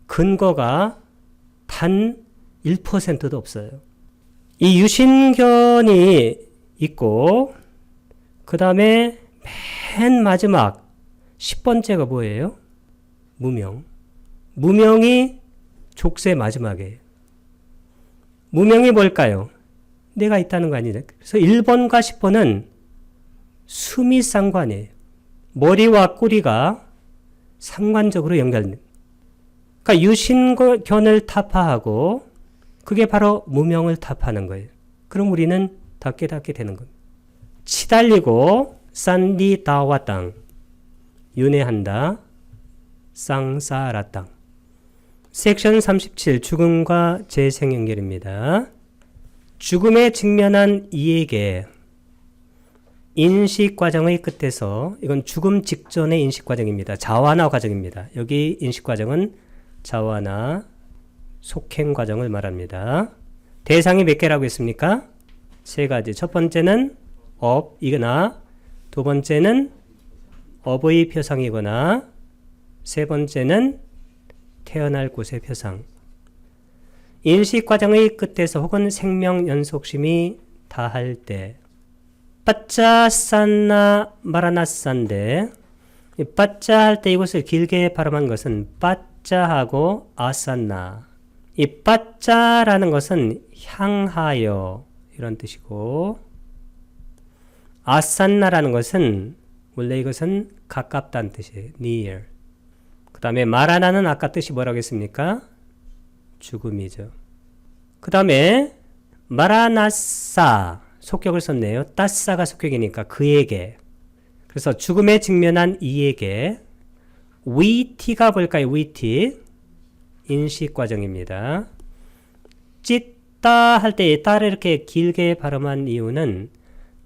근거가 단 1%도 없어요. 이 유신견이 있고 그 다음에 맨 마지막 10번째가 뭐예요? 무명. 무명이 족쇄 마지막이에요. 무명이 뭘까요? 내가 있다는 거 아니냐. 그래서 1번과 10번은 수미상관이에요. 머리와 꼬리가 상관적으로 연결됩니다. 그러니까 유신견을 타파하고 그게 바로 무명을 타파하는 거예요. 그럼 우리는 다 깨닫게 되는 겁니다. 치달리고 산디 다와 땅 윤회한다 쌍사라 땅. 섹션 37 죽음과 재생 연결입니다. 죽음에 직면한 이에게 인식 과정의 끝에서 이건 죽음 직전의 인식 과정입니다. 자완화 과정입니다. 여기 인식 과정은 자완화 속행 과정을 말합니다. 대상이 몇 개라고 했습니까? 3가지. 첫 번째는 업이거나 두 번째는 업의 표상이거나 세 번째는 태어날 곳의 표상. 인식 과정의 끝에서 혹은 생명 연속심이 다할 때 빠짜 산나 마라나산데 빠짜 할 때 이것을 길게 발음한 것은 빠짜하고 아산나. 이 빠짜라는 것은 향하여 이런 뜻이고 아산나라는 것은 원래 이것은 가깝다는 뜻이에요. near. 그 다음에 마라나는 아까 뜻이 뭐라고 했습니까? 죽음이죠. 그 다음에 마라나사 속격을 썼네요. 따사가 속격이니까 그에게. 그래서 죽음에 직면한 이에게 위티가 뭘까요? 위티. 인식 과정입니다. 찢다 할 때 따를 이렇게 길게 발음한 이유는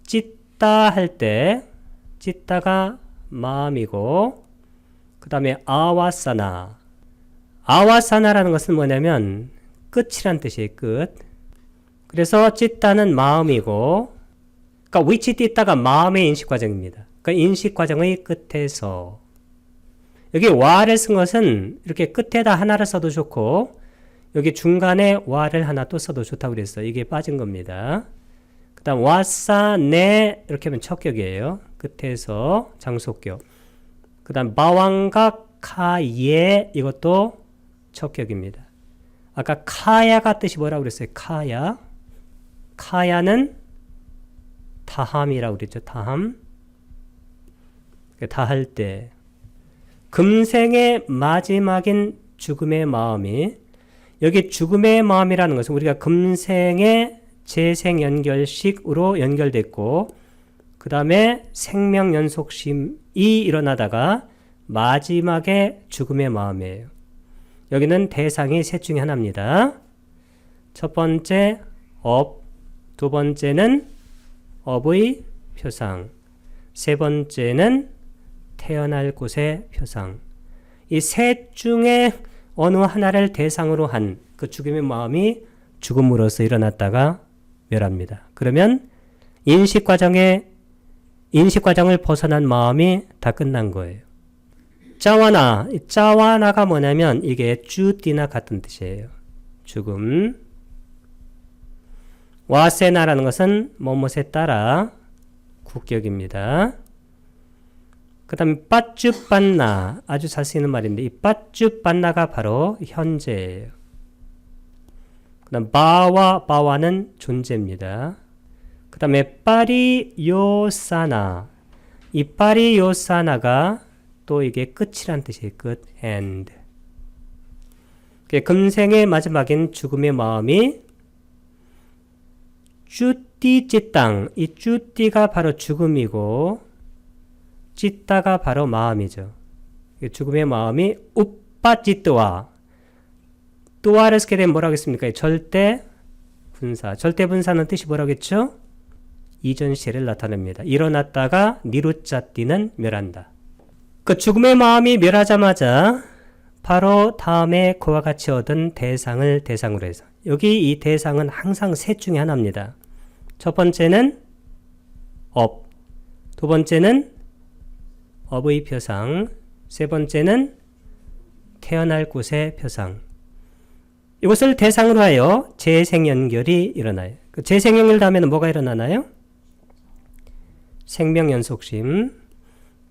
찢다 할 때 찢다가 마음이고 그 다음에 아와사나. 아와사나라는 것은 뭐냐면 끝이란 뜻이에요. 끝. 그래서 찢다는 마음이고 그러니까 위치 찢다가 마음의 인식 과정입니다. 그러니까 인식 과정의 끝에서 여기 와를 쓴 것은 이렇게 끝에다 하나를 써도 좋고 여기 중간에 와를 하나 또 써도 좋다고 그랬어요. 이게 빠진 겁니다. 그 다음 와사네 이렇게 하면 척격이에요. 끝에서 장속격. 그 다음 마왕각 카예 이것도 척격입니다. 아까 카야가 뜻이 뭐라고 그랬어요? 카야. 카야는 다함이라고 그랬죠. 다함. 다할 때. 금생의 마지막인 죽음의 마음이 여기 죽음의 마음이라는 것은 우리가 금생의 재생 연결식으로 연결됐고 그 다음에 생명 연속심이 일어나다가 마지막에 죽음의 마음이에요. 여기는 대상이 셋 중에 하나입니다. 첫 번째 업, 두 번째는 업의 표상, 세 번째는 태어날 곳의 표상. 이 셋 중에 어느 하나를 대상으로 한 그 죽음의 마음이 죽음으로써 일어났다가 멸합니다. 그러면 인식과정을 벗어난 마음이 다 끝난 거예요. 짜와나가 뭐냐면 이게 쭈띠나 같은 뜻이에요. 죽음. 와세나라는 것은 뭐뭇에 따라 국격입니다. 그 다음에 빠쭈빤나 아주 잘 쓰이는 말인데 이 빠쭈빤나가 바로 현재예요. 그 다음 바와는 존재입니다. 그 다음에 빠리요사나 이 빠리요사나가 또 이게 끝이란 뜻이에요. 끝, end. 금생의 마지막인 죽음의 마음이 쭈띠찌땅 이 쭈띠가 바로 죽음이고 찌따가 바로 마음이죠. 죽음의 마음이 우빠찌뚜와 또아를 쓰게 되면 뭐라고 했습니까? 절대 분사. 절대 분사는 뜻이 뭐라고 했죠? 이전 시제를 나타냅니다. 일어났다가 니루짜띠는 멸한다. 그 죽음의 마음이 멸하자마자 바로 다음에 그와 같이 얻은 대상을 대상으로 해서 여기 이 대상은 항상 셋 중에 하나입니다. 첫 번째는 업, 두 번째는 업의 표상, 세 번째는 태어날 곳의 표상. 이것을 대상으로 하여 재생연결이 일어나요. 그 재생연결 다음에는 뭐가 일어나나요? 생명연속심.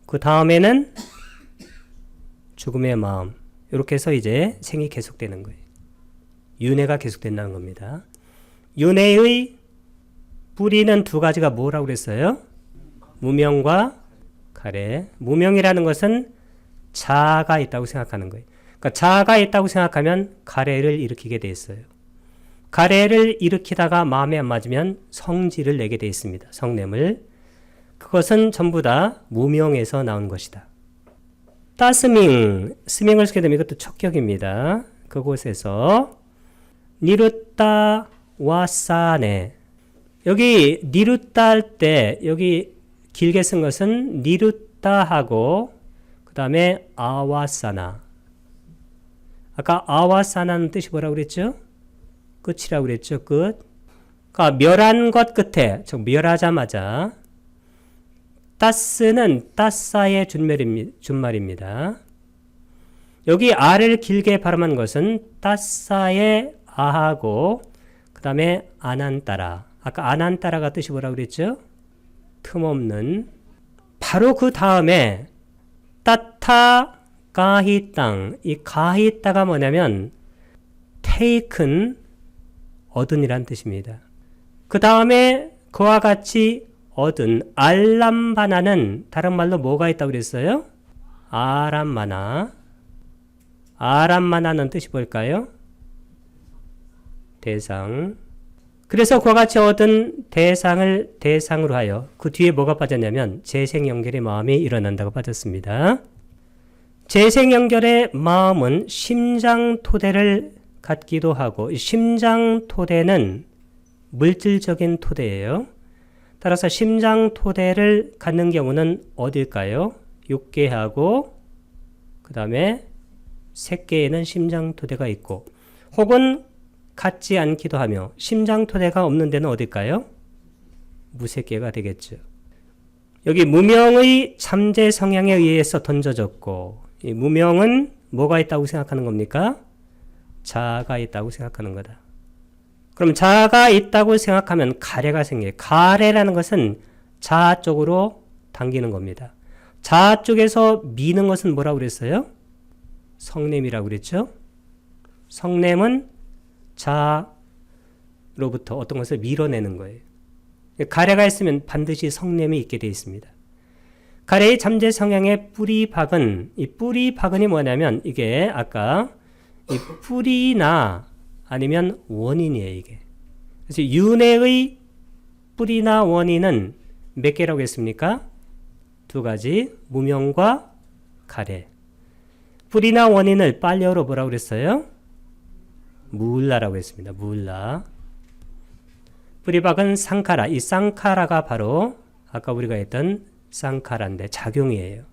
그 다음에는 죽음의 마음. 이렇게 해서 이제 생이 계속되는 거예요. 윤회가 계속된다는 겁니다. 윤회의 뿌리는 두 가지가 뭐라고 그랬어요? 무명과 가래. 무명이라는 것은 자아가 있다고 생각하는 거예요. 그러니까 자아가 있다고 생각하면 가래를 일으키게 돼 있어요. 가래를 일으키다가 마음에 안 맞으면 성질을 내게 돼 있습니다. 성냄을. 그것은 전부 다 무명에서 나온 것이다. 스밍을 쓰게 되면 이것도 척격입니다. 그곳에서 니루따 와사네. 여기 니루따 할 때 여기 길게 쓴 것은 니루따하고 그 다음에 아와사나. 아까 아와사나는 뜻이 뭐라고 그랬죠? 끝이라고 그랬죠. 끝. 그러니까 멸한 것 끝에 즉 멸하자마자 따스는 따사의 준말입니다. 여기 아를 길게 발음한 것은 따사의 아하고 그 다음에 아난따라. 아까 아난따라가 뜻이 뭐라고 그랬죠? 틈없는. 바로 그 다음에 따타 가히 땅. 이 가히 따가 뭐냐면 taken, 얻은이란 뜻입니다. 그 다음에 그와 같이 얻은 알람바나는 다른 말로 뭐가 있다고 그랬어요? 아람마나. 아람마나는 뜻이 뭘까요? 대상. 그래서 그와 같이 얻은 대상을 대상으로 하여 그 뒤에 뭐가 빠졌냐면 재생연결의 마음이 일어난다고 빠졌습니다. 재생연결의 마음은 심장토대를 갖기도 하고 이 심장토대는 물질적인 토대예요. 따라서 심장토대를 갖는 경우는 어딜까요? 육계하고 그 다음에 색계에는 심장토대가 있고 혹은 같지 않기도 하며 심장토대가 없는 데는 어딜까요? 무색계가 되겠죠. 여기 무명의 잠재 성향에 의해서 던져졌고 이 무명은 뭐가 있다고 생각하는 겁니까? 자가 있다고 생각하는 거다. 그럼 자가 있다고 생각하면 가래가 생겨요. 가래라는 것은 자 쪽으로 당기는 겁니다. 자 쪽에서 미는 것은 뭐라고 그랬어요? 성냄이라고 그랬죠? 성냄은 자로부터 어떤 것을 밀어내는 거예요. 가래가 있으면 반드시 성냄이 있게 되어 있습니다. 가래의 잠재 성향의 뿌리박은, 이 뿌리박은이 뭐냐면 이게 아까 이 뿌리나 아니면 원인이에요, 이게. 그래서 윤회의 뿌리나 원인은 몇 개라고 했습니까? 두 가지, 무명과 가래. 뿌리나 원인을 빨려로 뭐라고 그랬어요? 무울라라고 했습니다. 무울라. 뿌리박은 쌍카라. 이 쌍카라가 바로 아까 우리가 했던 쌍카라인데 작용이에요.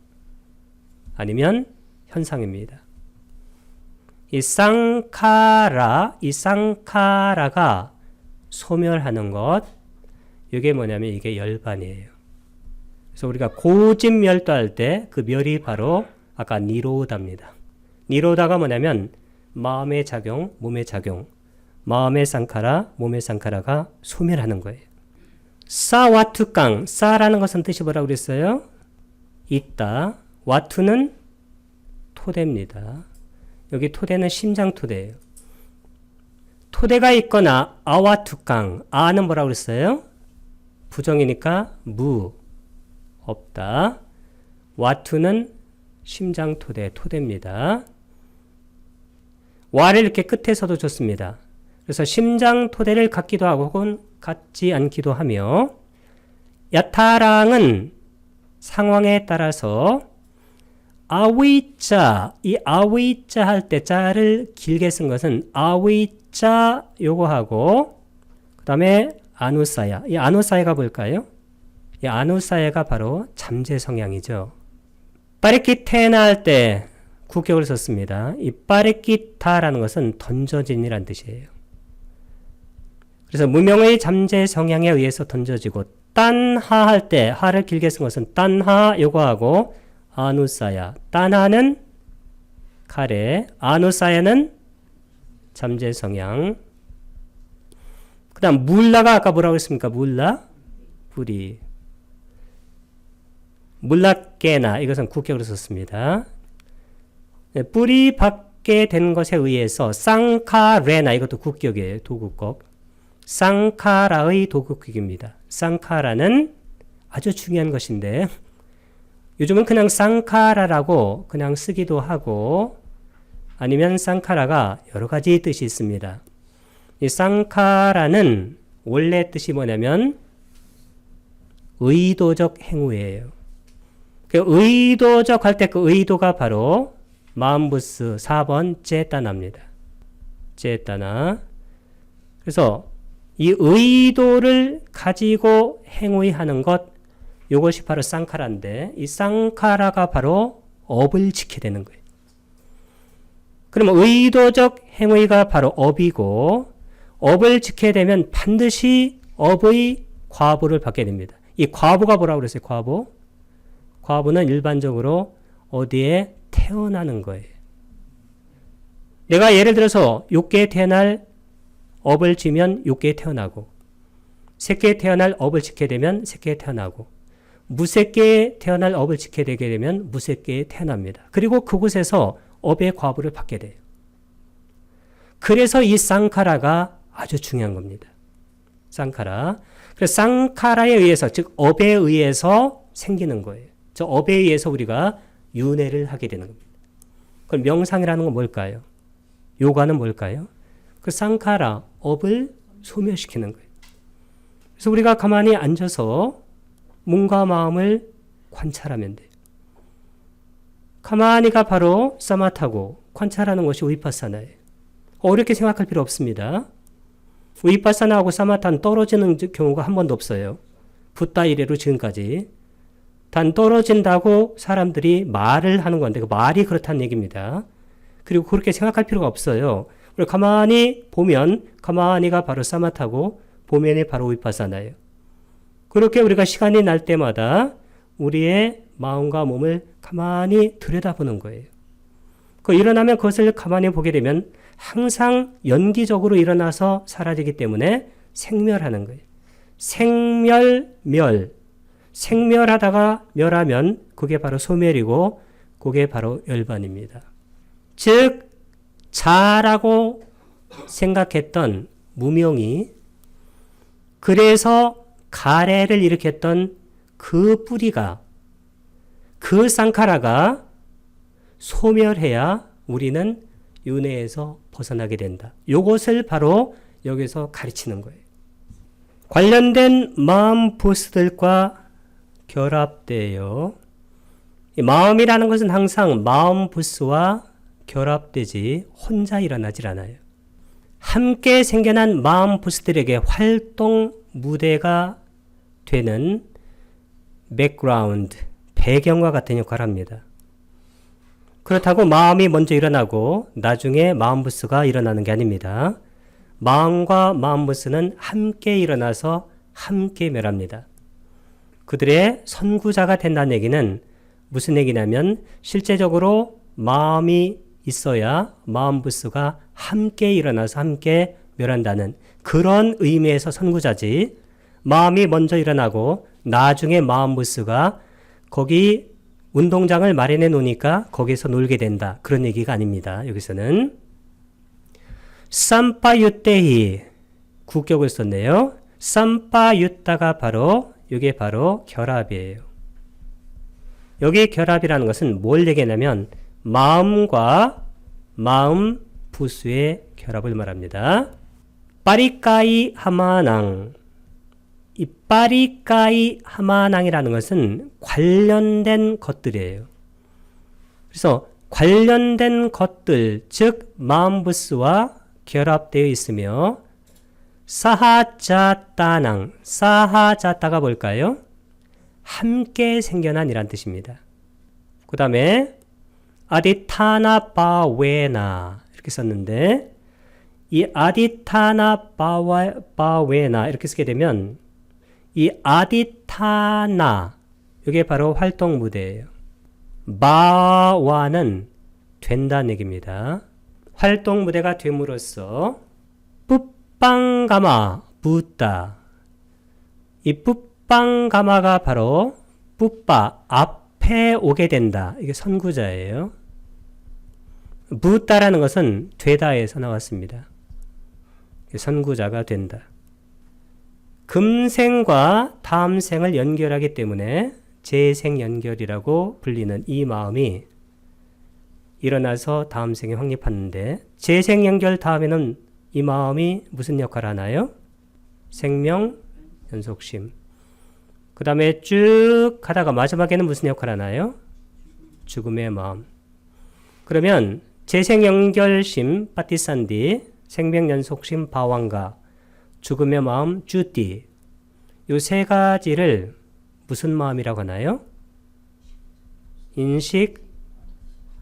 아니면 현상입니다. 이 쌍카라가 소멸하는 것, 이게 뭐냐면 이게 열반이에요. 그래서 우리가 고집멸도할 때 그 멸이 바로 아까 니로다입니다. 니로다가 뭐냐면 마음의 작용, 몸의 작용, 마음의 쌍카라, 몸의 쌍카라가 소멸하는 거예요. 사와투깡, 사라는 것은 뜻이 뭐라고 그랬어요? 있다. 와투는 토대입니다. 여기 토대는 심장토대예요. 토대가 있거나 아와투깡, 아는 뭐라고 그랬어요? 부정이니까 무, 없다. 와투는 심장토대, 토대입니다. 와를 이렇게 끝에서도 좋습니다. 그래서 심장토대를 갖기도 하고 혹은 갖지 않기도 하며, 야타랑은 상황에 따라서 아위자, 이 아위자 할 때 자를 길게 쓴 것은 아위자 요거하고 그 다음에 아누사야. 이 아누사야가 뭘까요? 이 아누사야가 바로 잠재 성향이죠. 빠레키테나 할 때 국격을 썼습니다. 이 빠레키타라는 것은 던져진이란 뜻이에요. 그래서 무명의 잠재 성향에 의해서 던져지고, 딴하 할 때 하를 길게 쓴 것은 딴하 요거하고 아누사야. 딴하는 가래, 아누사야는 잠재 성향. 그 다음 물라가 아까 뭐라고 했습니까? 물라? 뿌리. 물라깨나, 이것은 국격으로 썼습니다. 뿌리 받게 된 것에 의해서 쌍카레나, 이것도 국격이에요. 도국격. 쌍카라의 도국격입니다. 쌍카라는 아주 중요한 것인데 요즘은 그냥 쌍카라라고 그냥 쓰기도 하고, 아니면 쌍카라가 여러 가지 뜻이 있습니다. 이 쌍카라는 원래 뜻이 뭐냐면 의도적 행위예요. 그 의도적 할 때 그 의도가 바로 마음부스 4번 제따나입니다. 제따나. 그래서 이 의도를 가지고 행위하는 것, 이것이 바로 쌍카라인데, 이 쌍카라가 바로 업을 지켜야 되는 거예요. 그러면 의도적 행위가 바로 업이고, 업을 지켜야 되면 반드시 업의 과보를 받게 됩니다. 이 과보가 뭐라고 그랬어요? 과보? 과보는 일반적으로 어디에 태어나는 거예요. 내가 예를 들어서 6개에 태어날 업을 지면 6개에 태어나고, 새끼에 태어날 업을 지켜야 되면 새끼에 태어나고, 무새끼에 태어날 업을 지켜야 되게 되면 무새끼에 태어납니다. 그리고 그곳에서 업의 과보를 받게 돼요. 그래서 이 쌍카라가 아주 중요한 겁니다. 쌍카라. 그래서 쌍카라에 의해서, 즉 업에 의해서 생기는 거예요. 저 업에 의해서 우리가 윤회를 하게 되는 겁니다. 그럼 명상이라는 건 뭘까요? 요가는 뭘까요? 그 쌍카라, 업을 소멸시키는 거예요. 그래서 우리가 가만히 앉아서 몸과 마음을 관찰하면 돼요. 가만히가 바로 사마타고, 관찰하는 것이 위파사나예요. 어렵게 생각할 필요 없습니다. 위파사나하고 사마타는 떨어지는 경우가 한 번도 없어요. 붓다 이래로 지금까지. 단 떨어진다고 사람들이 말을 하는 건데 그 말이 그렇다는 얘기입니다. 그리고 그렇게 생각할 필요가 없어요. 우리 가만히 보면 가만히가 바로 사마타고 보면이 바로 위파사나예요. 그렇게 우리가 시간이 날 때마다 우리의 마음과 몸을 가만히 들여다보는 거예요. 일어나면 그것을 가만히 보게 되면 항상 연기적으로 일어나서 사라지기 때문에 생멸하는 거예요. 생멸, 생멸하다가 멸하면 그게 바로 소멸이고 그게 바로 열반입니다. 즉 자라고 생각했던 무명이 그래서 가래를 일으켰던 그 뿌리가 그 쌍카라가 소멸해야 우리는 윤회에서 벗어나게 된다. 이것을 바로 여기서 가르치는 거예요. 관련된 마음 부스들과 결합되어요. 이 마음이라는 것은 항상 마음 부스와 결합되지 혼자 일어나질 않아요. 함께 생겨난 마음 부스들에게 활동 무대가 되는 백그라운드, 배경과 같은 역할을 합니다. 그렇다고 마음이 먼저 일어나고 나중에 마음 부스가 일어나는 게 아닙니다. 마음과 마음 부스는 함께 일어나서 함께 멸합니다. 그들의 선구자가 된다는 얘기는 무슨 얘기냐면 실제적으로 마음이 있어야 마음 부스가 함께 일어나서 함께 멸한다는 그런 의미에서 선구자지, 마음이 먼저 일어나고 나중에 마음 부스가 거기 운동장을 마련해 놓으니까 거기서 놀게 된다, 그런 얘기가 아닙니다. 여기서는 삼파유떼히 국격을 썼네요. 삼파유따가 바로 이게 바로 결합이에요. 여기 결합이라는 것은 뭘 얘기하냐면 마음과 마음 부수의 결합을 말합니다. 빠리까이 하마낭, 이 빠리까이 하마낭이라는 것은 관련된 것들이에요. 그래서 관련된 것들, 즉 마음 부수와 결합되어 있으며 사하자따낭, 사하자따가 뭘까요? 함께 생겨난 이란 뜻입니다. 그 다음에 아디타나 바웨나 이렇게 썼는데 이 아디타나 바웨나 이렇게 쓰게 되면 이 아디타나 이게 바로 활동 무대예요. 바와는 된다는 얘기입니다. 활동 무대가 됨으로써 뿌빵가마 부따, 이 뿌빵가마가 바로 뿌빠 앞에 오게 된다. 이게 선구자예요. 부따라는 것은 되다에서 나왔습니다. 선구자가 된다. 금생과 다음 생을 연결하기 때문에 재생연결이라고 불리는 이 마음이 일어나서 다음 생에 확립하는데, 재생연결 다음에는 이 마음이 무슨 역할을 하나요? 생명, 연속심. 그 다음에 쭉 가다가 마지막에는 무슨 역할을 하나요? 죽음의 마음. 그러면 재생연결심, 빠티산디, 생명연속심, 바왕가, 죽음의 마음, 쭈띠, 이 세 가지를 무슨 마음이라고 하나요? 인식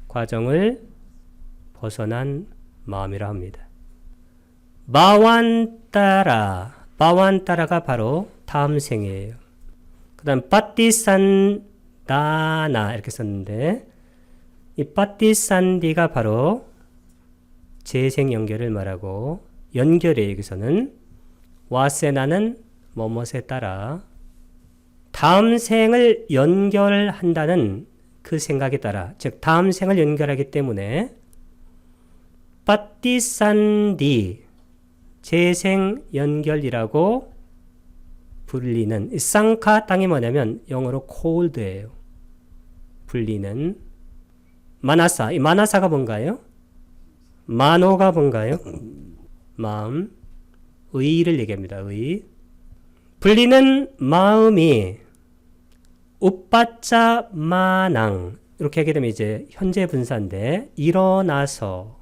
과정을 벗어난 마음이라 합니다. 바완따라가 바로 다음 생이에요. 그 다음 빠띠산다나 이렇게 썼는데 이 빠띠산디가 바로 재생 연결을 말하고, 연결에 여기서는 와세나는 뭐뭇에 따라 다음 생을 연결한다는 그 생각에 따라, 즉 다음 생을 연결하기 때문에 빠띠산디 재생 연결이라고 불리는 이 쌍카 땅이 뭐냐면 영어로 cold예요. 불리는 마나사, 이 마나사가 뭔가요? 마노가 뭔가요? 마음, 의를 얘기합니다. 의. 불리는 마음이 우빠짜 마낭 이렇게 하게 되면 이제 현재 분사인데 일어나서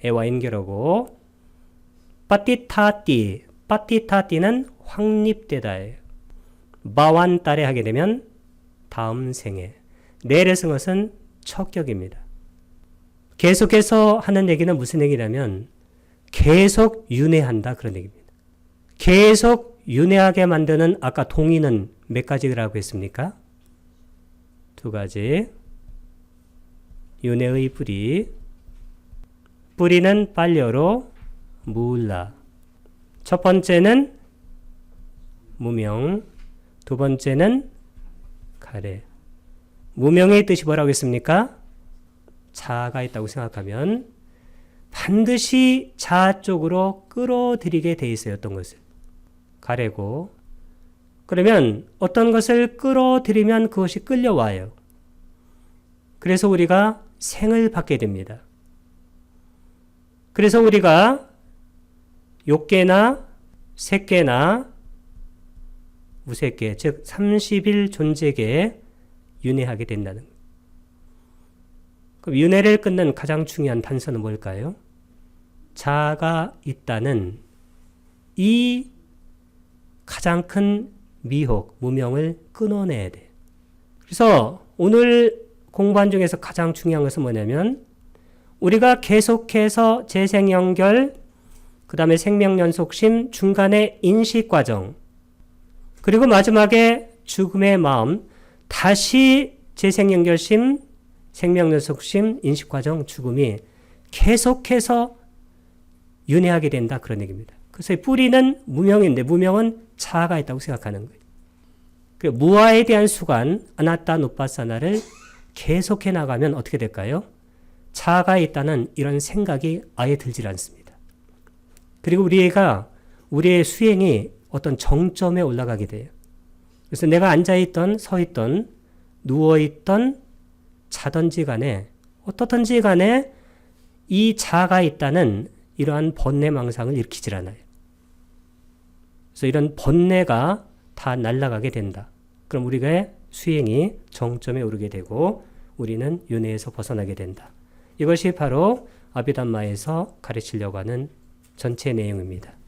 에와 연결하고, 빠띠타띠, 빠띠타띠는 확립되다예요. 바완따레 하게 되면 다음 생에, 내를 쓴 것은 척격입니다. 계속해서 하는 얘기는 무슨 얘기냐면 계속 윤회한다, 그런 얘기입니다. 계속 윤회하게 만드는 아까 동의는 몇 가지라고 했습니까? 두 가지. 윤회의 뿌리. 뿌리는 빨려로 무울라. 첫 번째는 무명, 두 번째는 가래. 무명의 뜻이 뭐라고 했습니까? 자아가 있다고 생각하면 반드시 자아 쪽으로 끌어들이게 돼 있어요. 어떤 것을. 가래고. 그러면 어떤 것을 끌어들이면 그것이 끌려와요. 그래서 우리가 생을 받게 됩니다. 그래서 우리가 욕계나 색계나 무색계, 즉 30일 존재계에 윤회하게 된다는 거예요. 그럼 윤회를 끊는 가장 중요한 단서는 뭘까요? 자아가 있다는 이 가장 큰 미혹, 무명을 끊어내야 돼. 그래서 오늘 공부한 중에서 가장 중요한 것은 뭐냐면 우리가 계속해서 재생연결, 그 다음에 생명연속심, 중간에 인식과정, 그리고 마지막에 죽음의 마음, 다시 재생연결심, 생명연속심, 인식과정, 죽음이 계속해서 윤회하게 된다. 그런 얘기입니다. 그래서 뿌리는 무명인데 무명은 자아가 있다고 생각하는 거예요. 그 무아에 대한 수관, 아나타 누파사나를 계속해 나가면 어떻게 될까요? 자아가 있다는 이런 생각이 아예 들질 않습니다. 그리고 우리의 수행이 어떤 정점에 올라가게 돼요. 그래서 내가 앉아있던, 서있던, 누워있던, 자든지 간에, 어떻든지 간에 이 자아가 있다는 이러한 번뇌망상을 일으키질 않아요. 그래서 이런 번뇌가 다 날아가게 된다. 그럼 우리의 수행이 정점에 오르게 되고 우리는 윤회에서 벗어나게 된다. 이것이 바로 아비담마에서 가르치려고 하는 전체 내용입니다.